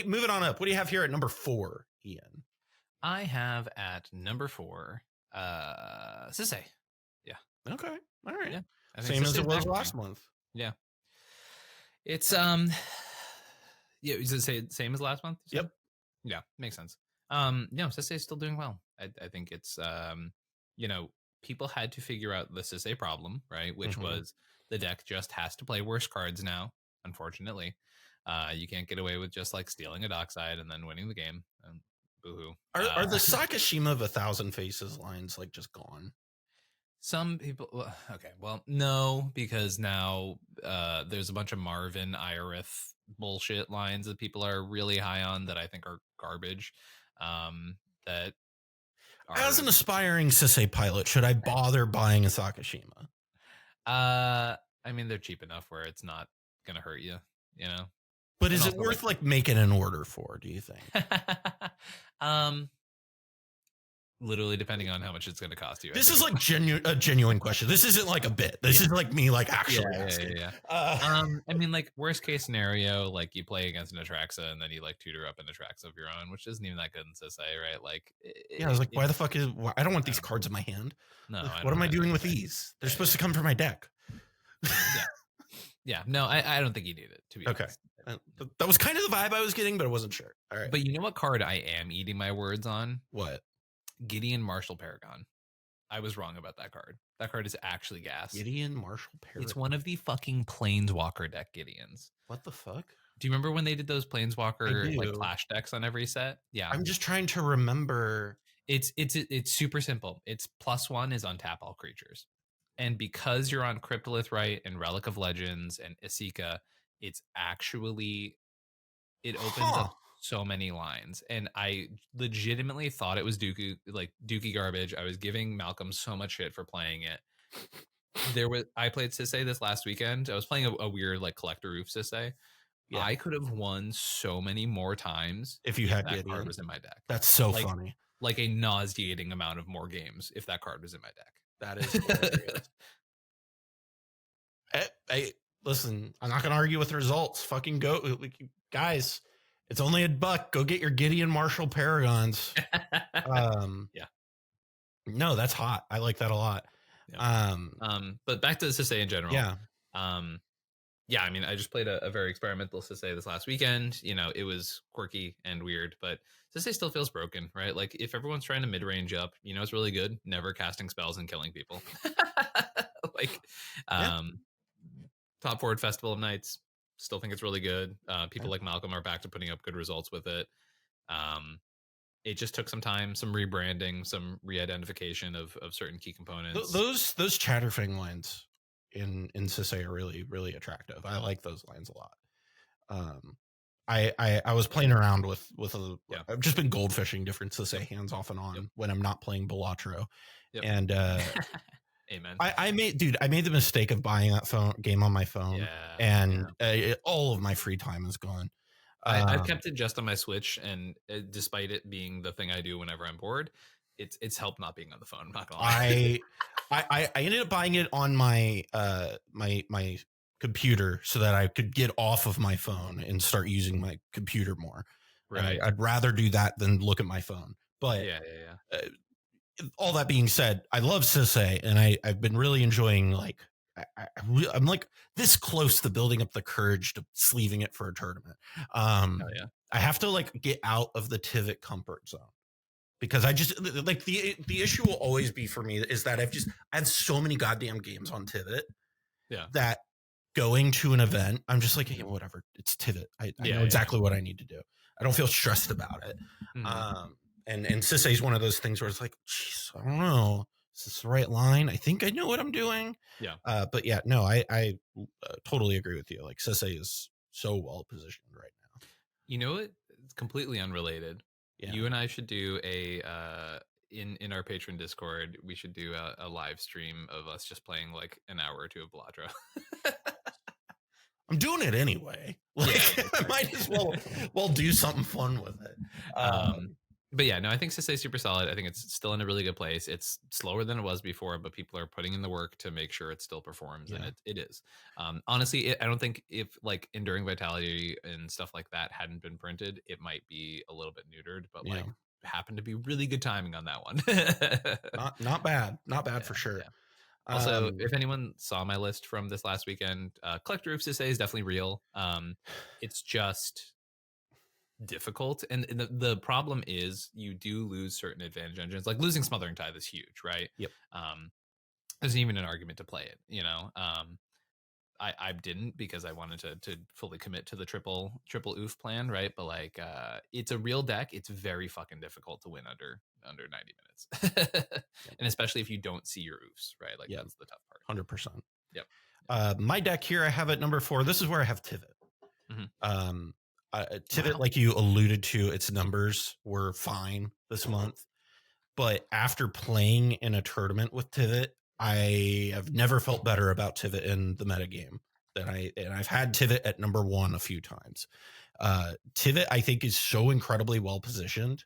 Moving on up, what do you have here at number 4, Ian? I have at number 4, Sisay. Yeah. Okay. All right. Yeah. Same as it was last month. Yeah. It's yeah, is it same as last month? Yep. Yeah, makes sense. Sisay is still doing well. I think it's people had to figure out the Sisay problem, right? Which was the deck just has to play worse cards now, unfortunately. You can't get away with just like stealing a Dockside and then winning the game. Boo-hoo. Are the Sakashima of 1,000 Faces lines like just gone? Some people, no, because now there's a bunch of Marvin Irith bullshit lines that people are really high on that I think are garbage. That as an aspiring Sisay pilot, should I bother buying a Sakashima? I mean, they're cheap enough where it's not gonna hurt you, you know. But is it worth like making an order for? Do you think? Literally depending on how much it's going to cost you. This is like a genuine question. This isn't like a bit. This is like me like actually asking. I mean, like, worst case scenario, like you play against an Atraxa and then you like tutor up an Atraxa of your own, which isn't even that good in Sisay, right? Like, I was like, why the fuck I don't want these cards in my hand. No, like, what am I doing with these? They're supposed to come from my deck. No, I don't think you need it, to be honest. That was kind of the vibe I was getting, but I wasn't sure. All right. But you know what card I am eating my words on? What? Gideon Marshall Paragon. I was wrong about that card. That card is actually gas. Gideon Marshall Paragon. It's one of the fucking Planeswalker deck Gideons. What the fuck? Do you remember when they did those I Planeswalker like do. clash decks on every set? Yeah. I'm just trying to remember. It's super simple. It's +1 is untap all creatures. And because you're on Cryptolith Rite and Relic of Legends and Isika, it's actually it opens Huh. up so many lines. And I legitimately thought it was Dookie garbage. I was giving Malcolm so much shit for playing it. I played Sisay this last weekend. I was playing a weird like collector roof Sisay. Yeah. I could have won so many more times If you had that Gideon. card was in my deck. That's so funny. Like a nauseating amount of more games if that card was in my deck. That is hilarious. Hey, listen, I'm not going to argue with the results. Fucking go. Guys, it's only $1. Go get your Gideon Marshall Paragons. Yeah. No, that's hot. I like that a lot. Yeah. But back to the Sisay in general. Yeah. Yeah, I mean, I just played a very experimental Sisay this last weekend. You know, it was quirky and weird, but Sisay still feels broken, right? Like, if everyone's trying to mid-range up, you know, it's really good. Never casting spells and killing people. Like, Top Forward Festival of Nights, still think it's really good. People like Malcolm are back to putting up good results with it. It just took some time, some rebranding, some re-identification of certain key components. Those Chatterfang lines in Sisay are really, really attractive. I like those lines a lot. I was playing around with I've just been goldfishing different Sisay hands off and on when I'm not playing Balatro. And Amen. I made the mistake of buying that game on my phone, all of my free time is gone. I've kept it just on my Switch, and despite it being the thing I do whenever I'm bored, it's helped not being on the phone. I'm not gonna lie. I ended up buying it on my my computer so that I could get off of my phone and start using my computer more. Right. I'd rather do that than look at my phone. But all that being said, I love Sisay, and I've been really enjoying like I'm like this close to building up the courage to sleeving it for a tournament. I have to like get out of the Tivit comfort zone, because I just like the issue will always be for me is that I have so many goddamn games on Tivit that going to an event, I'm just like, hey, whatever, it's Tivit. I know exactly what I need to do. I don't feel stressed about it. And Sisay is one of those things where it's like, geez, I don't know. Is this the right line? I think I know what I'm doing. Yeah. But yeah, no, I totally agree with you. Like, Sisay is so well positioned right now. You know what? It's completely unrelated. Yeah. You and I should do a in our patron Discord, we should do a live stream of us just playing like an hour or two of Balatro. I'm doing it anyway. Like, I might as well do something fun with it. But yeah, no, I think Sisay is super solid. I think it's still in a really good place. It's slower than it was before, but people are putting in the work to make sure it still performs, and it is. Honestly, I don't think if like Enduring Vitality and stuff like that hadn't been printed, it might be a little bit neutered, but like happened to be really good timing on that one. not bad for sure. Yeah. Also, if anyone saw my list from this last weekend, Collector of Sisay is definitely real. It's just difficult, and the problem is you do lose certain advantage engines. Like losing Smothering Tithe is huge, right? Yep. There's even an argument to play it, you know. I didn't, because I wanted to fully commit to the triple oof plan, right? But like it's a real deck. It's very fucking difficult to win under 90 minutes. And especially if you don't see your oofs, right? Like that's the tough part. 100%. Yep. My deck here, I have at number 4. This is where I have Tivit. Tivit, like you alluded to, its numbers were fine this month, but after playing in a tournament with Tivit, I have never felt better about Tivit in the metagame and I've had Tivit at number 1 a few times. Tivit, I think, is so incredibly well positioned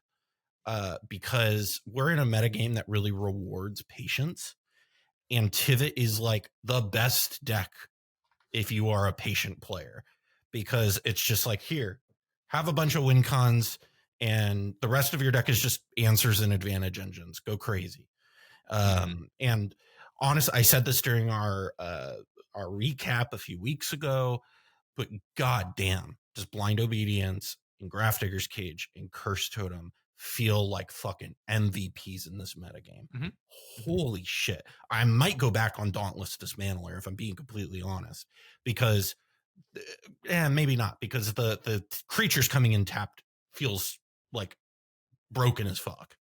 because we're in a metagame that really rewards patience, and Tivit is like the best deck if you are a patient player, because it's just like, here, have a bunch of win cons, and the rest of your deck is just answers and advantage engines. Go crazy. And honestly, I said this during our recap a few weeks ago, but goddamn, does Blind Obedience and Grafdigger's Cage and Curse Totem feel like fucking MVPs in this metagame? Holy shit. I might go back on Dauntless Dismantler if I'm being completely honest, because maybe not, because the creatures coming in tapped feels like broken as fuck.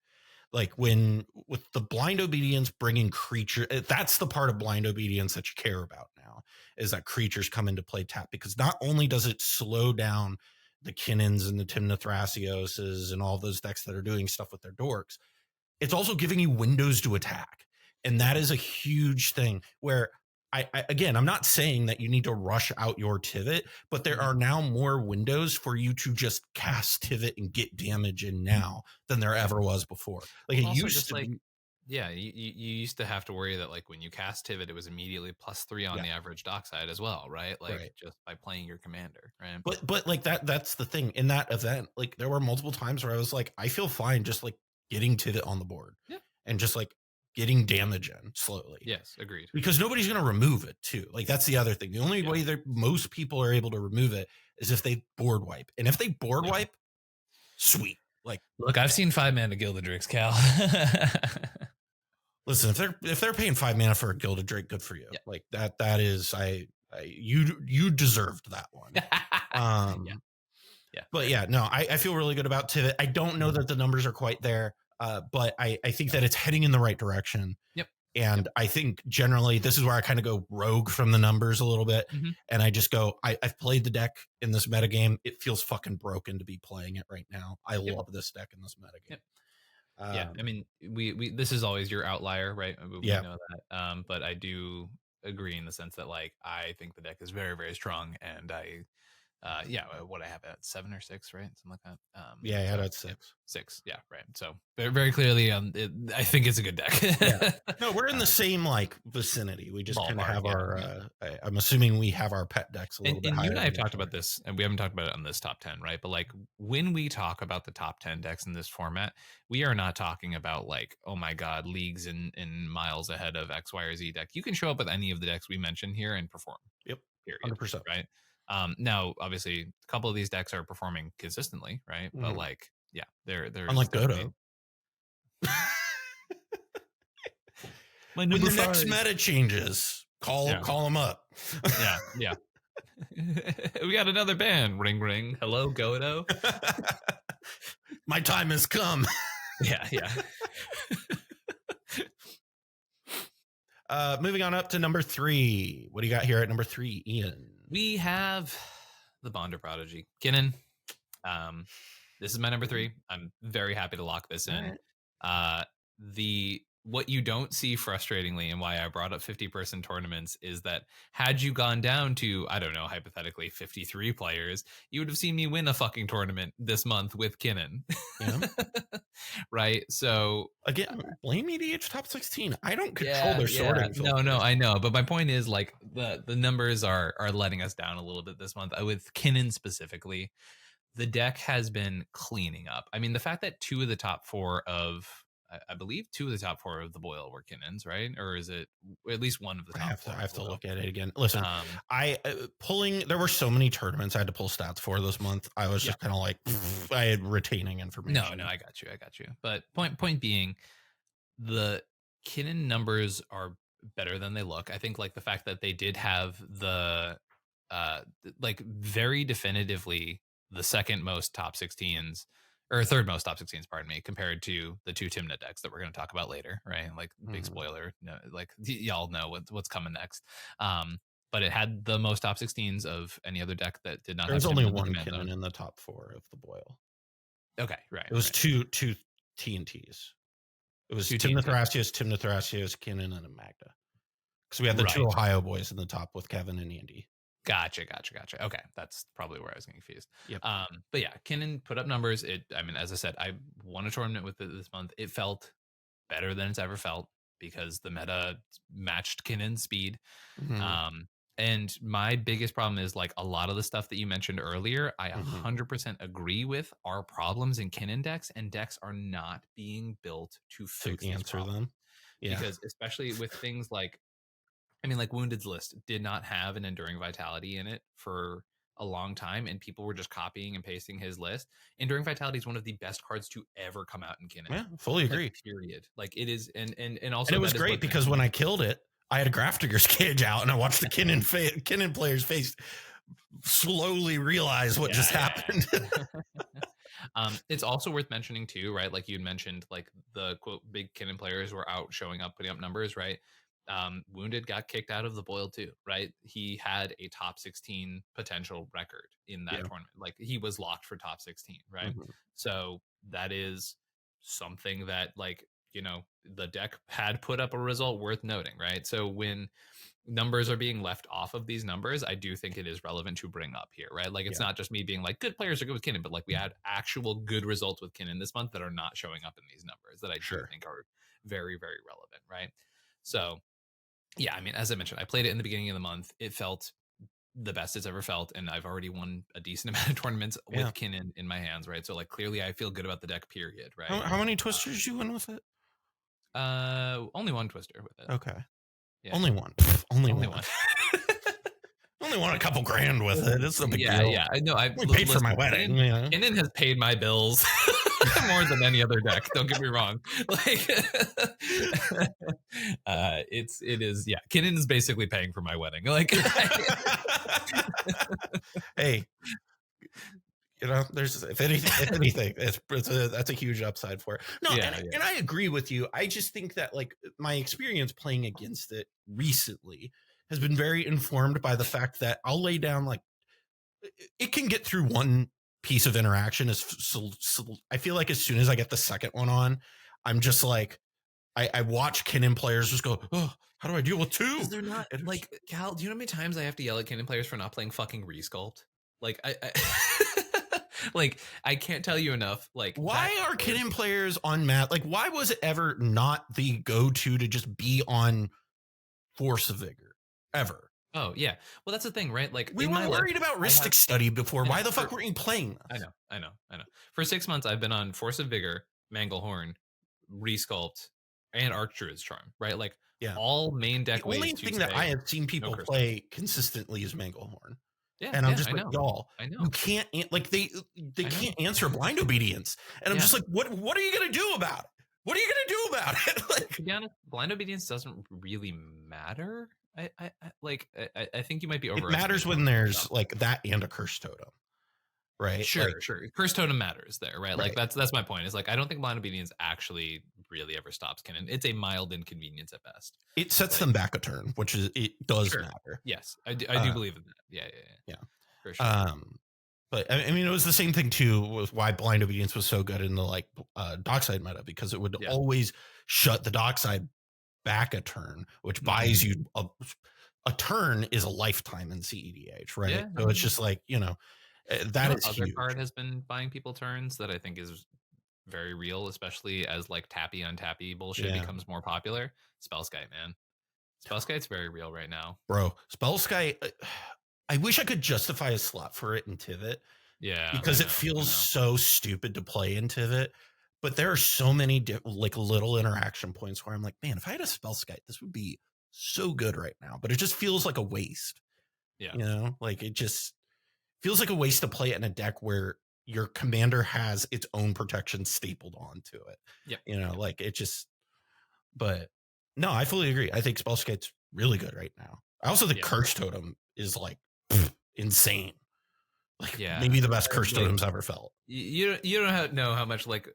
Like when with the blind obedience bringing creature, that's the part of blind obedience that you care about now, is that creatures come into play tap, because not only does it slow down the Kinnins and the Timnathrasioses and all those decks that are doing stuff with their dorks, it's also giving you windows to attack. And that is a huge thing where again, I'm not saying that you need to rush out your Tivit, but there are now more windows for you to just cast Tivit and get damage in now than there ever was before. Like it Also, used just to like, be. yeah, you used to have to worry that like when you cast Tivit, it was immediately +3 on the average dock side as well, right? Like just by playing your commander, right? But like that's the thing. In that event, like there were multiple times where I was like, I feel fine just like getting Tivit on the board and just like getting damage in slowly. Yes, agreed. Because nobody's going to remove it too. Like that's the other thing. The only way that most people are able to remove it is if they board wipe. And if they board wipe, sweet. Like, look, I've seen 5 mana Gilded Drakes, Cal. Listen, if they're paying 5 mana for a Gilded Drake, good for you. Yeah. Like that is you deserved that one. But yeah, no, I feel really good about Tivit. I don't know that the numbers are quite there. But I think that it's heading in the right direction. Yep. And I think generally this is where I kind of go rogue from the numbers a little bit. And I just go, I've played the deck in this metagame. It feels fucking broken to be playing it right now. I love this deck in this metagame. Yeah, I mean, we this is always your outlier, right? We know that. But I do agree in the sense that like I think the deck is very, very strong, and I what I have at 7 or 6, right? Something like that. I had at 6. 6, yeah, right. So very, very clearly, I think it's a good deck. No, we're in the same like vicinity. We just kind of have our. I'm assuming we have our pet decks a little bit higher. You and I have talked about this, and we haven't talked about it on this top 10, right? But like when we talk about the top 10 decks in this format, we are not talking about like, oh my god, leagues in miles ahead of X, Y, or Z deck. You can show up with any of the decks we mentioned here and perform. Yep, period. 100%. Right. Now, obviously, a couple of these decks are performing consistently, right? But like, yeah, they're unlike Dodo. When the next meta changes, call them up. Yeah. We got another ban. Ring, ring. Hello, Godo. My time has come. Yeah. Moving on up to number 3. What do you got here at number 3, Ian? We have the Bonder Prodigy, Kinnan. This is my number 3. I'm very happy to lock this in. What you don't see frustratingly, and why I brought up 50-person tournaments, is that had you gone down to, I don't know, hypothetically 53 players, you would have seen me win a fucking tournament this month with Kinnan. Yeah. Right? So again, blame EDH top 16. I don't control their sorting. No, I know. But my point is like the numbers are letting us down a little bit this month. With Kinnan specifically, the deck has been cleaning up. I mean, the fact that 2 of the top 4 of I believe 2 of the top 4 of the Boil were Kinnans, right? Or is it at least one of the top 4? I have to look at it again. Listen, there were so many tournaments I had to pull stats for this month. I was just kind of like, I had retaining information. No, I got you. But point being, the Kinnan numbers are better than they look. I think like the fact that they did have the like very definitively the second most top 16s, or third most top 16s, pardon me, compared to the 2 Timna decks that we're going to talk about later, right? Like big spoiler, like y'all know what's coming next. But it had the most top 16s of any other deck that did not. There's only one Kinnan in the top 4 of the Boil. Okay, right. It was two TNTs. It was Timnathrasios, Kinnan, and a Magda. Because we had the 2 Ohio boys in the top with Kevin and Andy. Gotcha. Okay, that's probably where I was getting confused. Yep. But yeah, Kinnan put up numbers. I mean, as I said, I won a tournament with it this month. It felt better than it's ever felt because the meta matched Kinnan's speed. And my biggest problem is like a lot of the stuff that you mentioned earlier, I 100% agree with are problems in Kinnan decks, and decks are not being built to fix answer them. Yeah. Because especially with things like, I mean, like Wounded's List did not have an Enduring Vitality in it for a long time, and people were just copying and pasting his list. Enduring Vitality is one of the best cards to ever come out in Kinnan. Yeah, fully agree. Period. Like it is, and also and it was great because when I killed it, I had a Grafdigger's Cage out, and I watched the Kinnan players face slowly realize what just happened. It's also worth mentioning too, right? Like you'd mentioned, like the quote big Kinnan players were out showing up, putting up numbers, right? Wounded got kicked out of the Boil too, right? He had a top 16 potential record in that tournament. Like he was locked for top 16, right? So that is something that, like, you know, the deck had put up a result worth noting, right? So when numbers are being left off of these numbers, I do think it is relevant to bring up here, right? Like it's not just me being like good players are good with Kinnan, but like we had actual good results with Kinnan this month that are not showing up in these numbers that I do think are very, very relevant, right? So yeah, I mean, as I mentioned, I played it in the beginning of the month. It felt the best it's ever felt, and I've already won a decent amount of tournaments with Kinnan in my hands, right? So like clearly I feel good about the deck, period, right? How many twisters did you win with it? Only one twister with it. Okay. Yeah. Only one. Only one. Only won a couple grand with it. It's a big deal. Yeah. I know. I paid for my wedding. Kinnan has paid my bills more than any other deck. Don't get me wrong. Like, it is. Yeah, Kinnan is basically paying for my wedding. Like, hey, you know, there's if anything, that's a huge upside for it. No, and I agree with you. I just think that like my experience playing against it recently has been very informed by the fact that I'll lay down like it can get through one piece of interaction I feel like as soon as I get the second one on, I'm just like I watch Kinnan players just go, oh, how do I deal with two? They're not like, Cal, do you know how many times I have to yell at Kinnan players for not playing fucking Resculpt? Like I like I can't tell you enough. Like, why are Kinnan players on mat? Like, why was it ever not the go-to to just be on Force of Vigor ever? Oh yeah, well that's the thing, right? Like we were worried about Ristic Study before. Why the fuck weren't you playing this? I know. For 6 months, I've been on Force of Vigor, Manglehorn, Resculpt, and Archdruid's Charm, right? Like all main deck ways. The only thing that I have seen people play consistently is Manglehorn. Yeah, and I'm just like, y'all, I know. You can't like they can't answer blind obedience, and I'm just like, what are you gonna do about it? What are you gonna do about it? Like, to be honest, blind obedience doesn't really matter. I think you might be over. It matters when there's like that and a curse totem, right? Sure. Curse totem matters there, right? Like that's my point. Is like I don't think blind obedience actually really ever stops Kinnan. It's a mild inconvenience at best. It sets them back a turn, which is it does matter. Yes, I do believe in that. Yeah. For sure. But I mean, it was the same thing too with why blind obedience was so good in the like dockside meta, because it would always shut the dockside back a turn, which buys you a turn is a lifetime in cEDH, right? Yeah, so it's just like, you know, that is other huge. card has been buying people turns that I think is very real, especially as like tappy untappy bullshit becomes more popular. Spellskite, man. Spellskite's very real right now, bro. Spellskite, I wish I could justify a slot for it in Tivit. Yeah, because it feels so stupid to play in Tivit. But there are so many like little interaction points where I'm like, man, if I had a Spellskite, this would be so good right now. But it just feels like a waste. Yeah, you know, like it just feels like a waste to play it in a deck where your commander has its own protection stapled onto it. Yeah, you know, like it just. But no, I fully agree. I think Spellskite's really good right now. I also think Curse Totem is like insane. Like maybe the best curse totems ever felt. You don't know how much like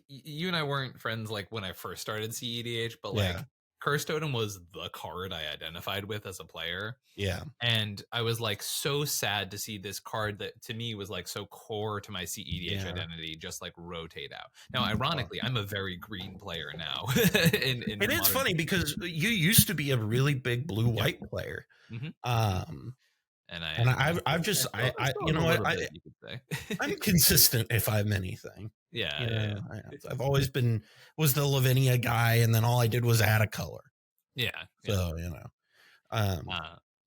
you and I weren't friends like when I first started cEDH, but like curse totem was the card I identified with as a player. Yeah, and I was like so sad to see this card that to me was like so core to my cEDH identity just like rotate out. Now, ironically, I'm a very green player now. It is funny because you used to be a really big blue-white player. And I've just you know what I'm consistent if I'm anything. I've always been was the Lavinia guy, and then all I did was add a color. So you know.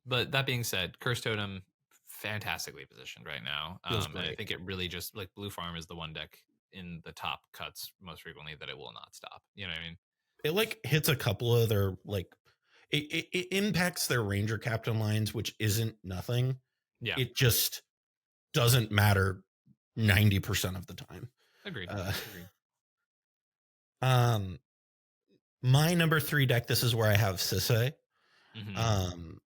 But that being said, Curse Totem fantastically positioned right now. And I think it really just like Blue Farm is the one deck in the top cuts most frequently that it will not stop. You know what I mean? It like hits a couple of their like. It impacts their Ranger Captain lines, which isn't nothing. Yeah. It just doesn't matter 90% of the time. Agreed. My number 3 deck, this is where I have Sisse.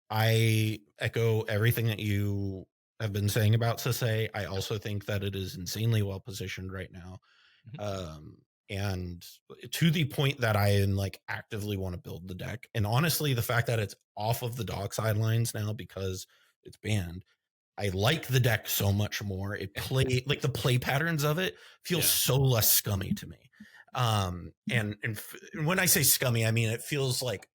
I echo everything that you have been saying about Sasay. I also think that it is insanely well positioned right now. And to the point that I am like actively want to build the deck. And honestly, the fact that it's off of the dog sidelines now because it's banned, I like the deck so much more. It play like the play patterns of it feel so less scummy to me. And when I say scummy, I mean it feels like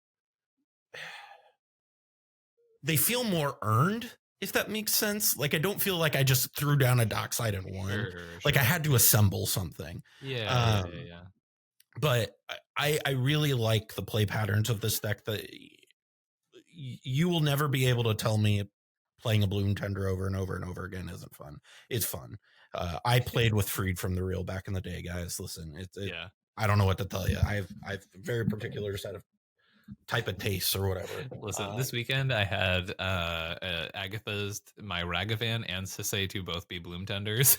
they feel more earned, if that makes sense. Like I don't feel like I just threw down a dockside and won. Like I had to assemble something. Yeah. But I really like the play patterns of this deck. That you will never be able to tell me playing a Bloom Tender over and over and over again isn't fun. It's fun. I played with Freed from the Real back in the day, guys. Listen, I don't know what to tell you. I've a very particular set of type of tastes or whatever. Listen, this weekend I had Agatha's, my Ragavan and Sisay to both be Bloom Tenders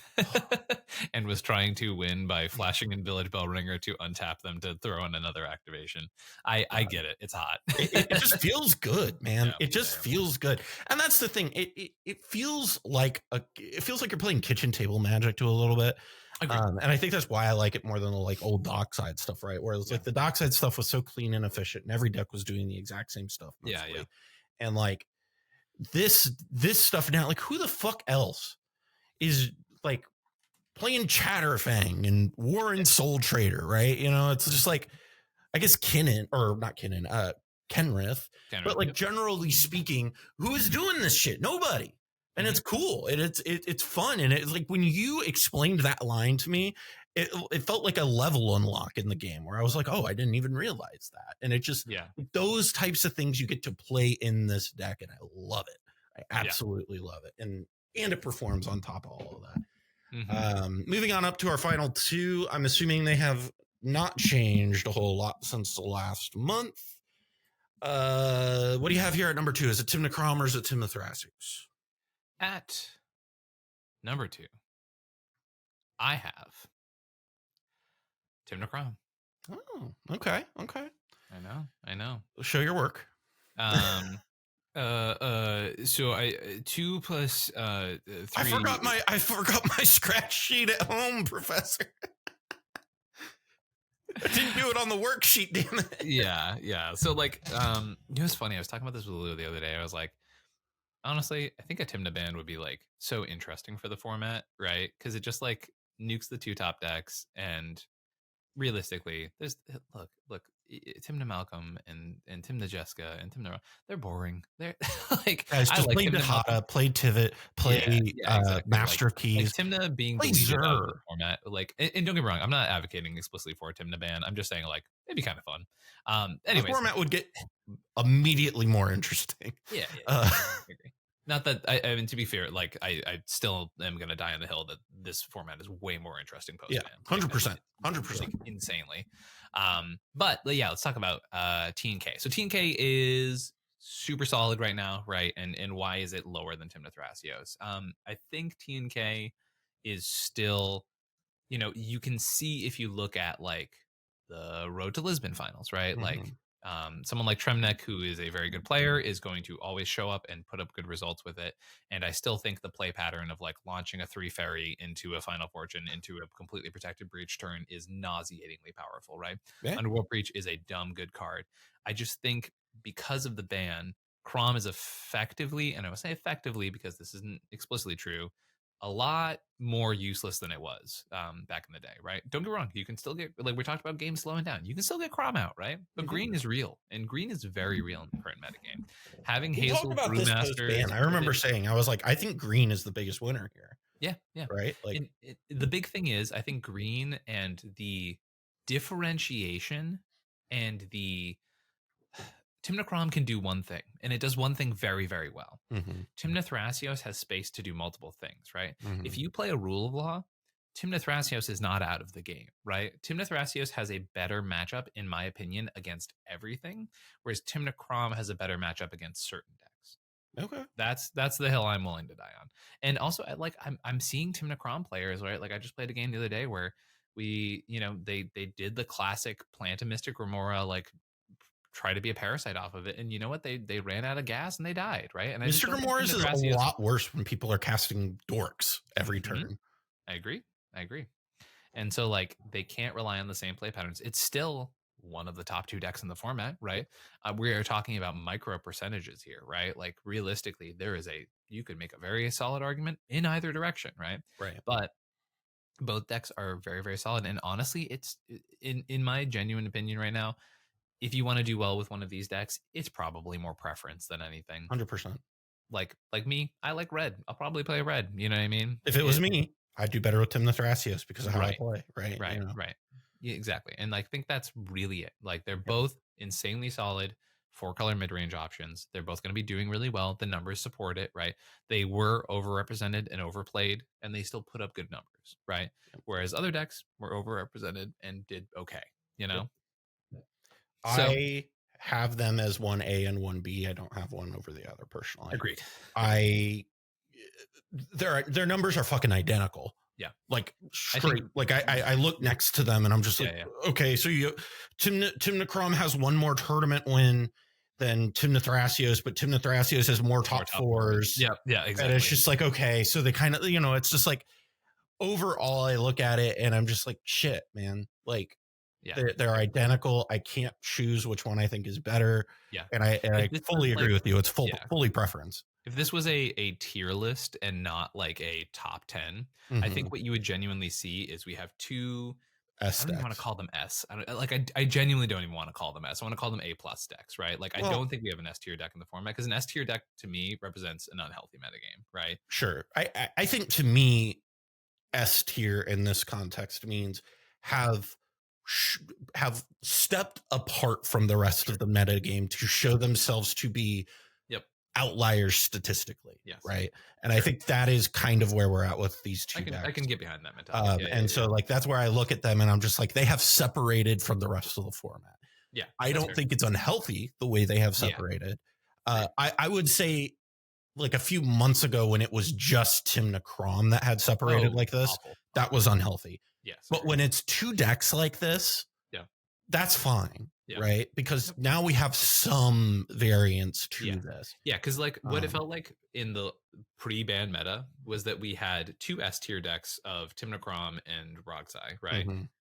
and was trying to win by flashing in Village Bellringer to untap them to throw in another activation. I get it. It's hot. It just feels good, man. It just feels good. And that's the thing. It feels like you're playing kitchen table Magic to a little bit. And I think that's why I like it more than the like old dockside stuff, right? Whereas like the dockside stuff was so clean and efficient, and every deck was doing the exact same stuff. Mostly. And like this stuff now, like who the fuck else is like playing Chatterfang and Warren Soul Trader, right? You know, it's just like I guess Kenrith, but like generally speaking, who is doing this shit? Nobody. And it's cool. It's fun. And it's like when you explained that line to me, it felt like a level unlock in the game where I was like, oh, I didn't even realize that. And it just those types of things you get to play in this deck, and I love it. I absolutely love it. And it performs on top of all of that. Moving on up to our final two. I'm assuming they have not changed a whole lot since the last month. What do you have here at number 2? Is it Tymna Kraum or is it Tymna Thrasios? At number 2, I have Tymna Kraum. Oh, okay. I know. Show your work. So 2 plus 3. I forgot my scratch sheet at home, Professor. I didn't do it on the worksheet, damn it. Yeah. So like, it was funny. I was talking about this with Lou the other day. I was like, honestly, I think a Tymna ban would be like so interesting for the format, right? Because it just like nukes the 2 top decks, and realistically, there's look, Tymna Malcolm and Tymna Jessica and Tymna, they're boring. They're like, guys, just play Dahada, play Tivit, play Master of Keys. Like Tymna being deleted out of the format, like, and don't get me wrung, I'm not advocating explicitly for a Tymna ban. I'm just saying like it'd be kind of fun. Anyways, the format would get immediately more interesting. I agree. Not that I mean, to be fair, like I still am gonna die on the hill that this format is way more interesting post ban. 100%, 100%, insanely. But yeah, let's talk about T&K. So T&K is super solid right now, right? And why is it lower than Tymna Thrasios? I think T&K is still, you know, you can see if you look at like the Road to Lisbon finals, right? Like someone like Tremnek, who is a very good player, is going to always show up and put up good results with it. And I still think the play pattern of like launching a 3 fairy into a Final Fortune into a completely protected breach turn is nauseatingly powerful, right? Underworld Breach is a dumb good card. I just think because of the ban, Kraum is effectively, and I would say effectively because this isn't explicitly true, a lot more useless than it was back in the day, right? Don't get me wrong, you can still get, like we talked about games slowing down, you can still get Kraum out, right? But green is real, and green is very real in the current metagame. Having Hazel Brewmaster, I remember saying, I was like, I think green is the biggest winner here. Yeah. Right? Like the big thing is, I think green and the differentiation and the Tymna Kraum can do one thing, and it does one thing very, very well. Tymna Thrasios has space to do multiple things, right? If you play a Rule of Law, Tymna Thrasios is not out of the game, right? Tymna Thrasios has a better matchup, in my opinion, against everything, whereas Tymna Kraum has a better matchup against certain decks. Okay, that's the hill I'm willing to die on. And also, I'm seeing Tymna Kraum players, right? Like I just played a game the other day where we, you know, they did the classic plant a Mystic Remora like try to be a parasite off of it. And you know what? They ran out of gas and they died, right? And Mr. Grimoires is a lot worse when people are casting dorks every turn. I agree. And so like they can't rely on the same play patterns. It's still one of the top 2 decks in the format, right? We are talking about micro percentages here, right? Like realistically, you could make a very solid argument in either direction, right? Right. But both decks are very, very solid. And honestly, it's in my genuine opinion right now, if you want to do well with one of these decks, it's probably more preference than anything. 100%. Like me, I like red. I'll probably play red. You know what I mean? If it was me, I'd do better with Tymna Thrasios because of how I play. Right. Right. Yeah, exactly. And I think that's really it. Like they're both insanely solid 4-color mid-range options. They're both going to be doing really well. The numbers support it, right? They were overrepresented and overplayed, and they still put up good numbers, right? Whereas other decks were overrepresented and did okay, you know? I have them as 1A and 1B. I don't have one over the other personally. Agreed. Their numbers are fucking identical. Yeah. Like straight. I look next to them and I'm just okay, so Tymna Crom has one more tournament win than Tymna Thrasios, but Tymna Thrasios has more top 4s. Yeah, exactly. And it's just like, okay, so they kind of, it's just like overall I look at it and I'm just like, shit, man. Like they're identical. I can't choose which one I think is better. Yeah. And I fully agree with you. It's fully preference. If this was a tier list and not like a top 10, I think what you would genuinely see is we have 2 S. I don't even want to call them S. I genuinely don't even want to call them S. I want to call them A+ decks, right? Like I don't think we have an S tier deck in the format because an S tier deck to me represents an unhealthy metagame, right? Sure. I think to me, S tier in this context means have stepped apart from the rest of the metagame to show themselves to be outliers statistically. Yes. Right. And I think that is kind of where we're at with these 2 decks. I can get behind that mentality. So like, that's where I look at them and I'm just like, they have separated from the rest of the format. Yeah. I don't think it's unhealthy the way they have separated. I would say like a few months ago when it was just Tymna Crom that had separated like this, that was unhealthy. Yes. But when it's 2 decks like this, that's fine. Yeah. Right. Because now we have some variance to this. Yeah. Because like what it felt like in the pre-ban meta was that we had 2 S tier decks of Tymna Crom and Rogsai, right?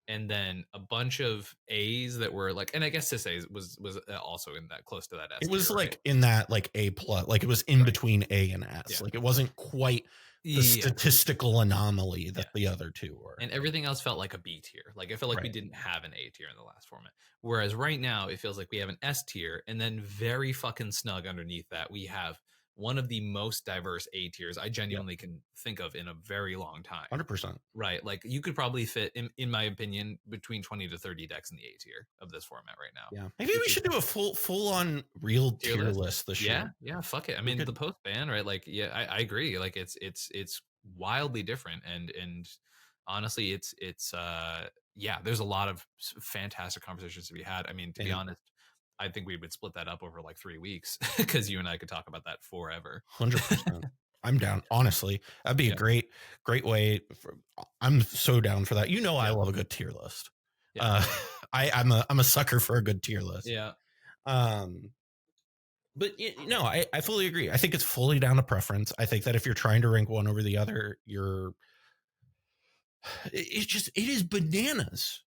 And then a bunch of A's that were like, and I guess this A was also in that close to that S. It was like in that like A+, like it was in between A and S. Like it wasn't quite the statistical anomaly that the other 2 were. And everything else felt like a B tier. Like it felt like we didn't have an A tier in the last format. Whereas right now it feels like we have an S tier and then very fucking snug underneath that we have one of the most diverse A tiers I genuinely can think of in a very long time. 100%. Right. Like you could probably fit, in my opinion, between 20 to 30 decks in the A tier of this format right now. Yeah. Maybe we should do a full on real tier list this year. Yeah. Fuck it. I mean, the post ban, right? Like, I agree. Like it's wildly different. And honestly, it's there's a lot of fantastic conversations to be had. I mean, to be honest, I think we would split that up over like 3 weeks because you and I could talk about that forever. 100%. I'm down. Honestly, that'd be a great way. I'm so down for that. I love a good tier list. Yeah. I'm a sucker for a good tier list. Yeah. But I fully agree. I think it's fully down to preference. I think that if you're trying to rank one over the other, it is bananas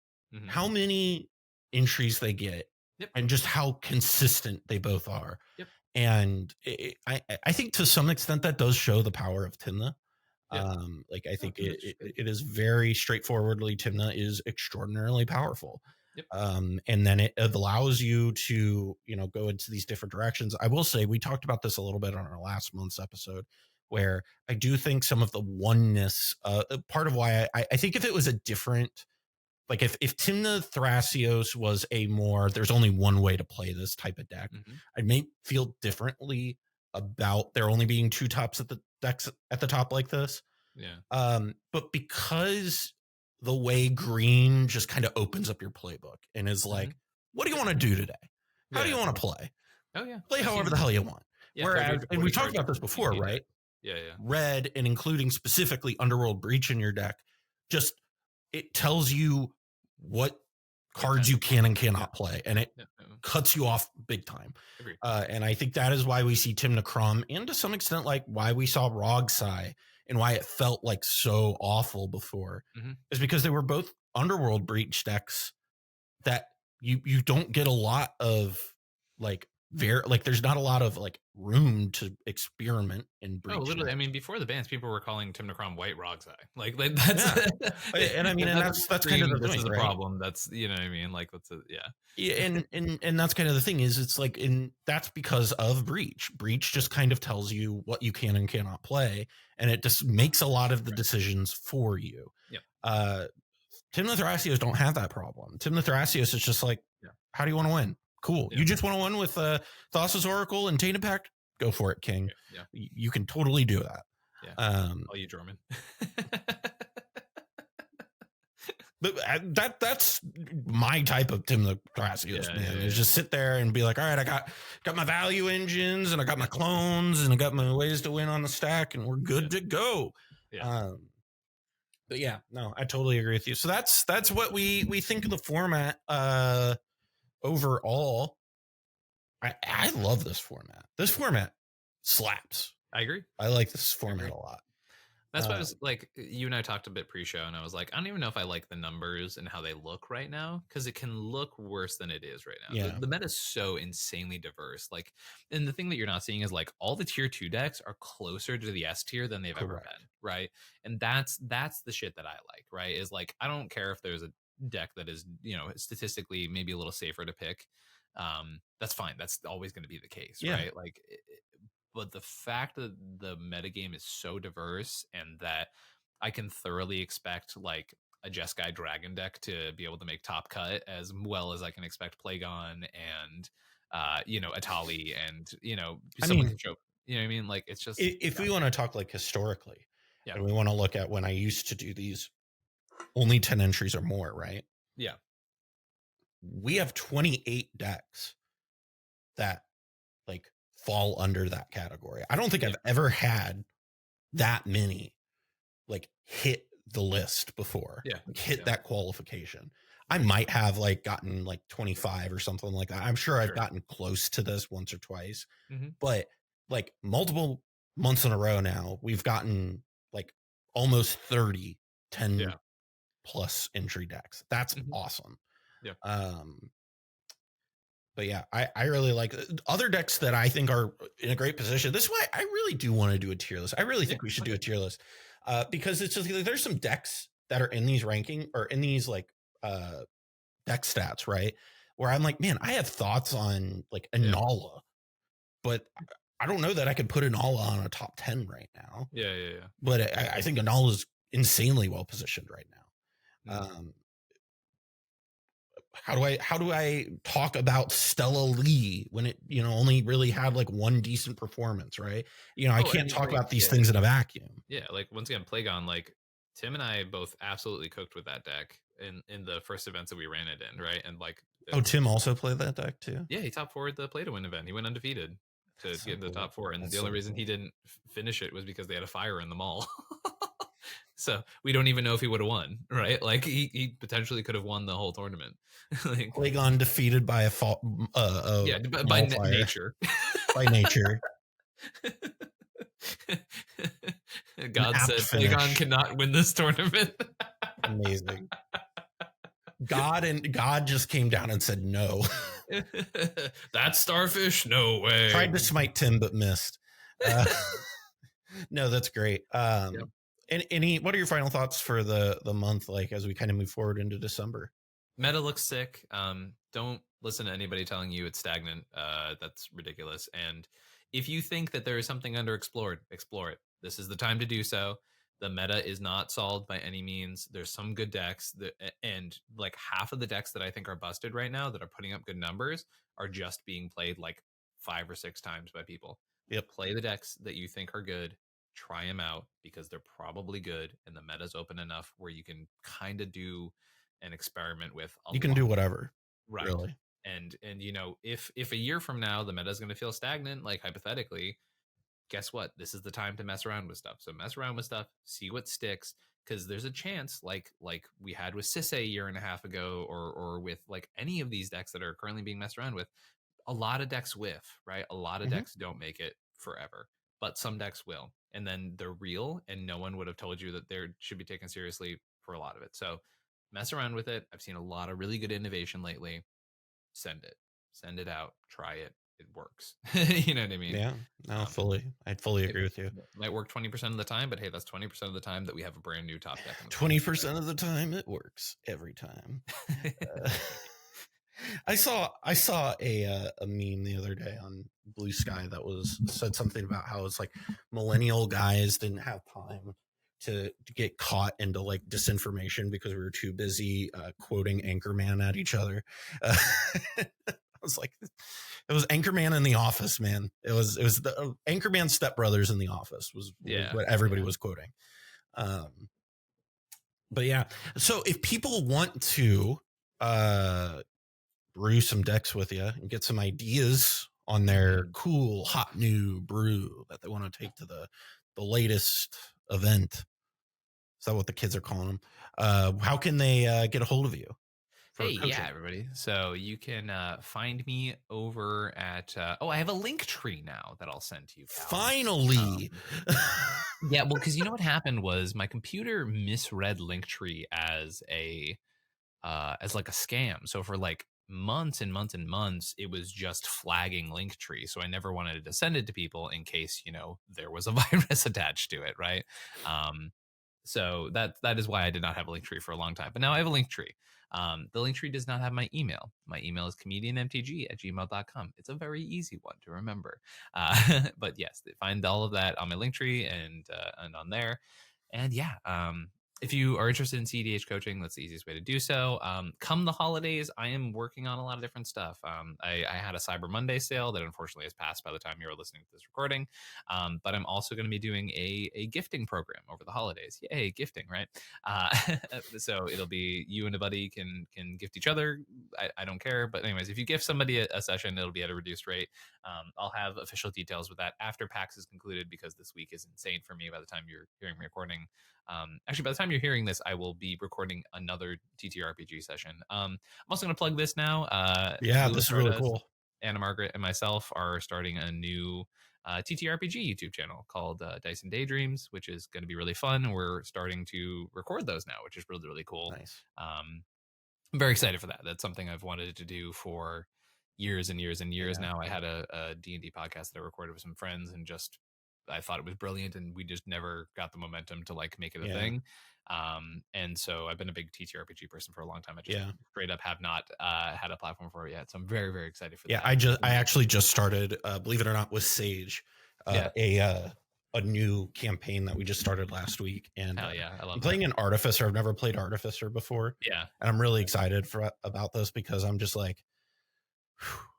how many entries they get. Yep. And just how consistent they both are. Yep. And I think to some extent that does show the power of Tymna. Yep. I think it is very straightforwardly, Tymna is extraordinarily powerful. Yep. And then it allows you to, go into these different directions. I will say we talked about this a little bit on our last month's episode, where I do think some of the oneness, part of why I think if it was a different, like if Tymna Thrasios was there's only one way to play this type of deck, I may feel differently about there only being 2 tops at the decks at the top like this. Yeah. But because the way green just kind of opens up your playbook and is like, what do you want to do today? How do you want to play? Oh yeah. Play however the hell you want. Yeah, whereas, and we talked about this before, right? Yeah. Red, and including specifically Underworld Breach in your deck, it tells you what cards you can and cannot play, and cuts you off big time. Agreed. And I think that is why we see Tim Necrom, and to some extent, like why we saw Rogsai and why it felt like so awful before, is because they were both Underworld Breach decks that you don't get a lot of like there's not a lot of like room to experiment in Breach. Oh, literally. decks. I mean, before the bans, people were calling Tim Necrom White Rogsai. Like that's and I mean, and that's kind of the this thing, is the right? problem. That's, you know what I mean? Like Yeah, and that's kind of the thing is it's like that's because of Breach. Breach just kind of tells you what you can and cannot play, and it just makes a lot of the decisions for you. Yeah. Tim the Thrasios don't have that problem. Tim the Thrasios is just like, how do you want to win? Cool. You just want to win with Thassa's Oracle and Tainted Pact? Go for it, King. Yeah. You can totally do that. Yeah. All you German. But that's my type of Tim the Thrasios, man. Is just sit there and be like, all right, I got my value engines and I got my clones and I got my ways to win on the stack and we're good to go. Yeah. But yeah, no, I totally agree with you. So that's what we think of the format overall. I love this format. This format slaps. I agree. I like this format a lot. That's why I was like, you and I talked a bit pre-show, and I was like, I don't even know if I like the numbers and how they look right now, because it can look worse than it is right now. Yeah. The meta is so insanely diverse. Like, and the thing that you're not seeing is like all the tier 2 decks are closer to the S tier than they've ever been, right? And that's the shit that I like, right? Is like, I don't care if there's a deck that is, you know, statistically maybe a little safer to pick. That's fine. That's always going to be the case, right? Like, but the fact that the metagame is so diverse and that I can thoroughly expect like a Jeskai Dragon deck to be able to make top cut, as well as I can expect Plagon and you know, Atali, and you know, someone can show, you know what I mean? Like, it's just, if we want to talk like historically, and we want to look at when I used to do these only 10 entries or more, right? Yeah. We have 28 decks that like fall under that category. I don't think I've ever had that many like hit the list before. Like, hit that qualification. I might have like gotten like 25 or something like that. I'm sure I've gotten close to this once or twice, but like multiple months in a row now, we've gotten like almost 30 10 plus entry decks. That's awesome. But yeah, I really like other decks that I think are in a great position. This is why I really do want to do a tier list. I really think we should do a tier list because it's just like, there's some decks that are in these ranking or in these like deck stats, right? Where I'm like, man, I have thoughts on like Inala, but I don't know that I could put Inala on a top 10 right now. But I think Inala is insanely well positioned right now. How do I talk about Stella Lee when it, you know, only really had like one decent performance, right? You know, I can't talk about these things in a vacuum. Yeah, like once again, Plagon, like Tim and I both absolutely cooked with that deck in the first events that we ran it in, right? And like, Tim also played that deck too. Yeah, he top 4'd the Play to Win event. He went undefeated to get into the top 4, and the only reason he didn't finish it was because they had a fire in the mall. So we don't even know if he would have won, right? Like he potentially could have won the whole tournament. Like, Plagon defeated by by nature. By nature. God said Plagon cannot win this tournament. Amazing. God just came down and said no. That's Starfish? No way. Tried to smite Tim but missed. No, that's great. And what are your final thoughts for the month, like as we kind of move forward into December? Meta looks sick. Don't listen to anybody telling you it's stagnant. That's ridiculous. And if you think that there is something underexplored, explore it. This is the time to do so. The meta is not solved by any means. There's some good decks and like half of the decks that I think are busted right now that are putting up good numbers are just being played like 5 or 6 times by people. Play the decks that you think are good. Try them out because they're probably good, and the meta's open enough where you can kind of do an experiment with. You can do whatever, right? Really. And you know, if a year from now the meta is going to feel stagnant, like hypothetically, guess what? This is the time to mess around with stuff. So mess around with stuff, see what sticks, because there's a chance, like we had with Sisse a year and a half ago, or with like any of these decks that are currently being messed around with, a lot of decks whiff, right? A lot of decks don't make it forever, but some decks will. And then they're real, and no one would have told you that they should be taken seriously for a lot of it. So mess around with it. I've seen a lot of really good innovation lately. Send it out, try it. It works. You know what I mean? Yeah, no, I'd fully agree with you. It might work 20% of the time, but hey, that's 20% of the time that we have a brand new top deck. 20% of the time it works every time. I saw a meme the other day on Blue Sky that said something about how it's like millennial guys didn't have time to get caught into like disinformation because we were too busy quoting Anchorman at each other. I was like, it was Anchorman in The Office, man. It was the Anchorman stepbrothers in The Office was what everybody was quoting. But yeah, so if people want to brew some decks with you and get some ideas on their cool hot new brew that they want to take to the latest event, is that what the kids are calling them? How can they get a hold of you? Hey, yeah, everybody. So you can find me over at I have a link tree now that I'll send to you. Finally. Yeah, well, because you know what happened was my computer misread Linktree as like a scam. So for like months and months and months, it was just flagging Linktree. So I never wanted to send it to people in case, there was a virus attached to it, right? So that is why I did not have a Linktree for a long time. But now I have a Linktree. The Linktree does not have my email. My email is comedianmtg@gmail.com. It's a very easy one to remember. But yes, find all of that on my Linktree and on there. And yeah, if you are interested in cEDH coaching, that's the easiest way to do so. Come the holidays, I am working on a lot of different stuff. I had a Cyber Monday sale that unfortunately has passed by the time you're listening to this recording. But I'm also going to be doing a gifting program over the holidays. Yay, gifting, right? So it'll be you and a buddy can gift each other. I don't care. But anyways, if you gift somebody a session, it'll be at a reduced rate. I'll have official details with that after PAX is concluded, because this week is insane for me by the time you're hearing me recording. Actually, by the time you're hearing this, I will be recording another TTRPG session. I'm also going to plug this now. This is really cool. Anna Margaret and myself are starting a new TTRPG YouTube channel called Dice and Daydreams, which is going to be really fun. We're starting to record those now, which is really, really cool. Nice. I'm very excited for that. That's something I've wanted to do for years and years and years now. I had a D&D podcast that I recorded with some friends, and I thought it was brilliant, and we just never got the momentum to like make it a thing. And so I've been a big TTRPG person for a long time. I just straight up have not had a platform for it yet. So I'm very, very excited for that. I actually just started, believe it or not, with Sage, a new campaign that we just started last week. And I love I'm playing an Artificer. I've never played Artificer before. Yeah. And I'm really excited about this because I'm just like,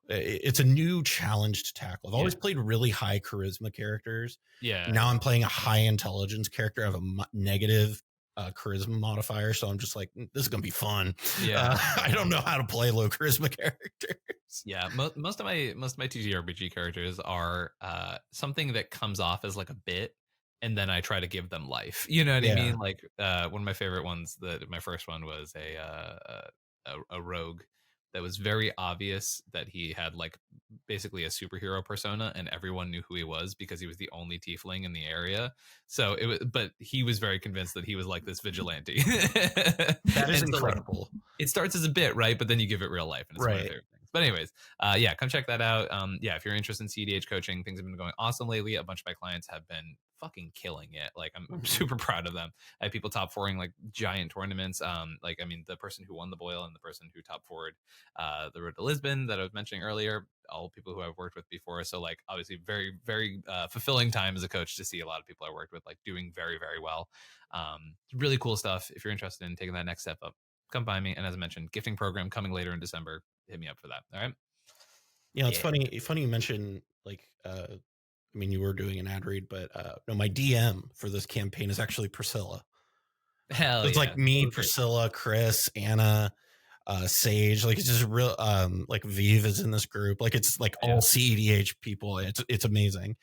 it's a new challenge to tackle. I've always played really high charisma characters. Yeah. Now I'm playing a high intelligence character. I have a negative charisma modifier, so I'm just like, this is gonna be fun. I don't know how to play low charisma characters. Most of my TTRPG characters are something that comes off as like a bit, and then I try to give them life. You know what I mean? Like one of my favorite ones, my first one was a rogue that was very obvious that he had like basically a superhero persona, and everyone knew who he was because he was the only tiefling in the area. So but he was very convinced that he was like this vigilante. That is incredible. So, like, it starts as a bit, right? But then you give it real life, and it's one of my favorite things. But anyways, come check that out. If you're interested in cEDH coaching, things have been going awesome lately. A bunch of my clients have been fucking killing it. Like I'm super proud of them. I have people top fouring like giant tournaments. The person who won the Boyle and the person who top forward the Road to Lisbon that I was mentioning earlier, all people who I've worked with before. So like obviously very, very fulfilling time as a coach to see a lot of people I worked with like doing very, very well. Really cool stuff. If you're interested in taking that next step up, come by me. And as I mentioned, gifting program coming later in December. Hit me up for that. All right. It's funny you mentioned like you were doing an ad read, but no, my DM for this campaign is actually Priscilla. Hell, it's like me, Priscilla, Chris, Anna, Sage. Like it's just real. Like Vive is in this group. Like it's like all cEDH people. It's amazing,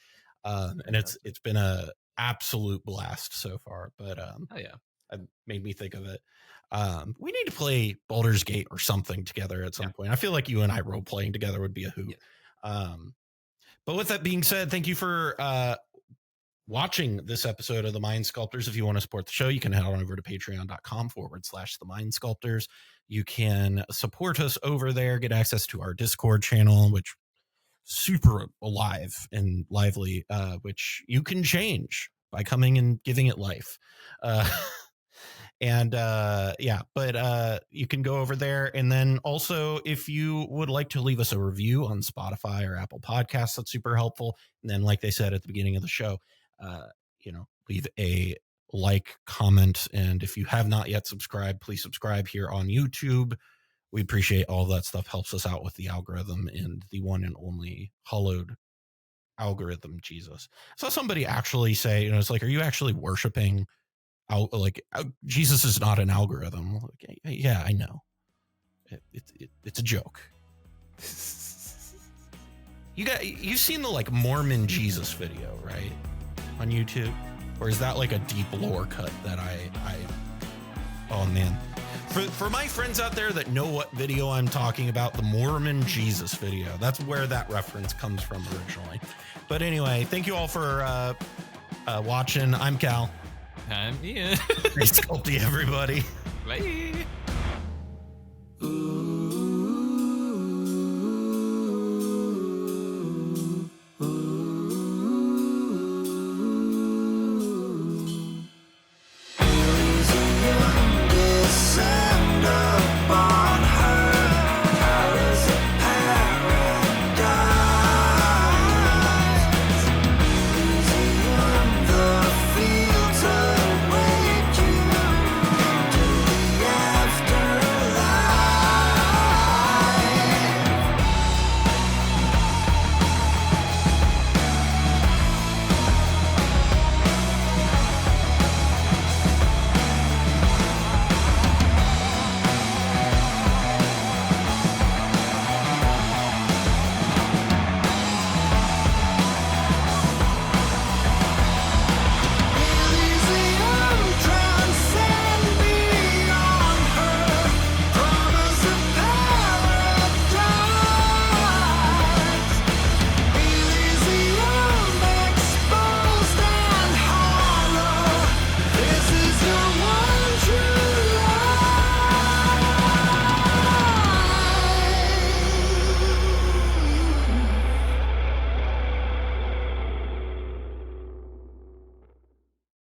and it's been a absolute blast so far. But made me think of it. We need to play Baldur's Gate or something together at some point. I feel like you and I role playing together would be a hoot. Yeah. But with that being said, thank you for watching this episode of the Mind Sculptors. If you want to support the show, you can head on over to patreon.com/the Mind Sculptors. You can support us over there, get access to our Discord channel, which super alive and lively, which you can change by coming and giving it life. But you can go over there. And then also, if you would like to leave us a review on Spotify or Apple Podcasts, that's super helpful. And then, like they said at the beginning of the show, leave a like, comment. And if you have not yet subscribed, please subscribe here on YouTube. We appreciate all that stuff. Helps us out with the algorithm and the one and only hollowed algorithm, Jesus. I saw somebody actually say, it's like, are you actually worshiping Jesus is not an algorithm? Like, yeah, I know. It's a joke. You've seen the like Mormon Jesus video, right? On YouTube? Or is that like a deep lore cut that I oh man. For my friends out there that know what video I'm talking about, the Mormon Jesus video, that's where that reference comes from originally. But anyway, thank you all for watching. I'm Cal. I'm Ian. Stay sculpty, everybody. Bye.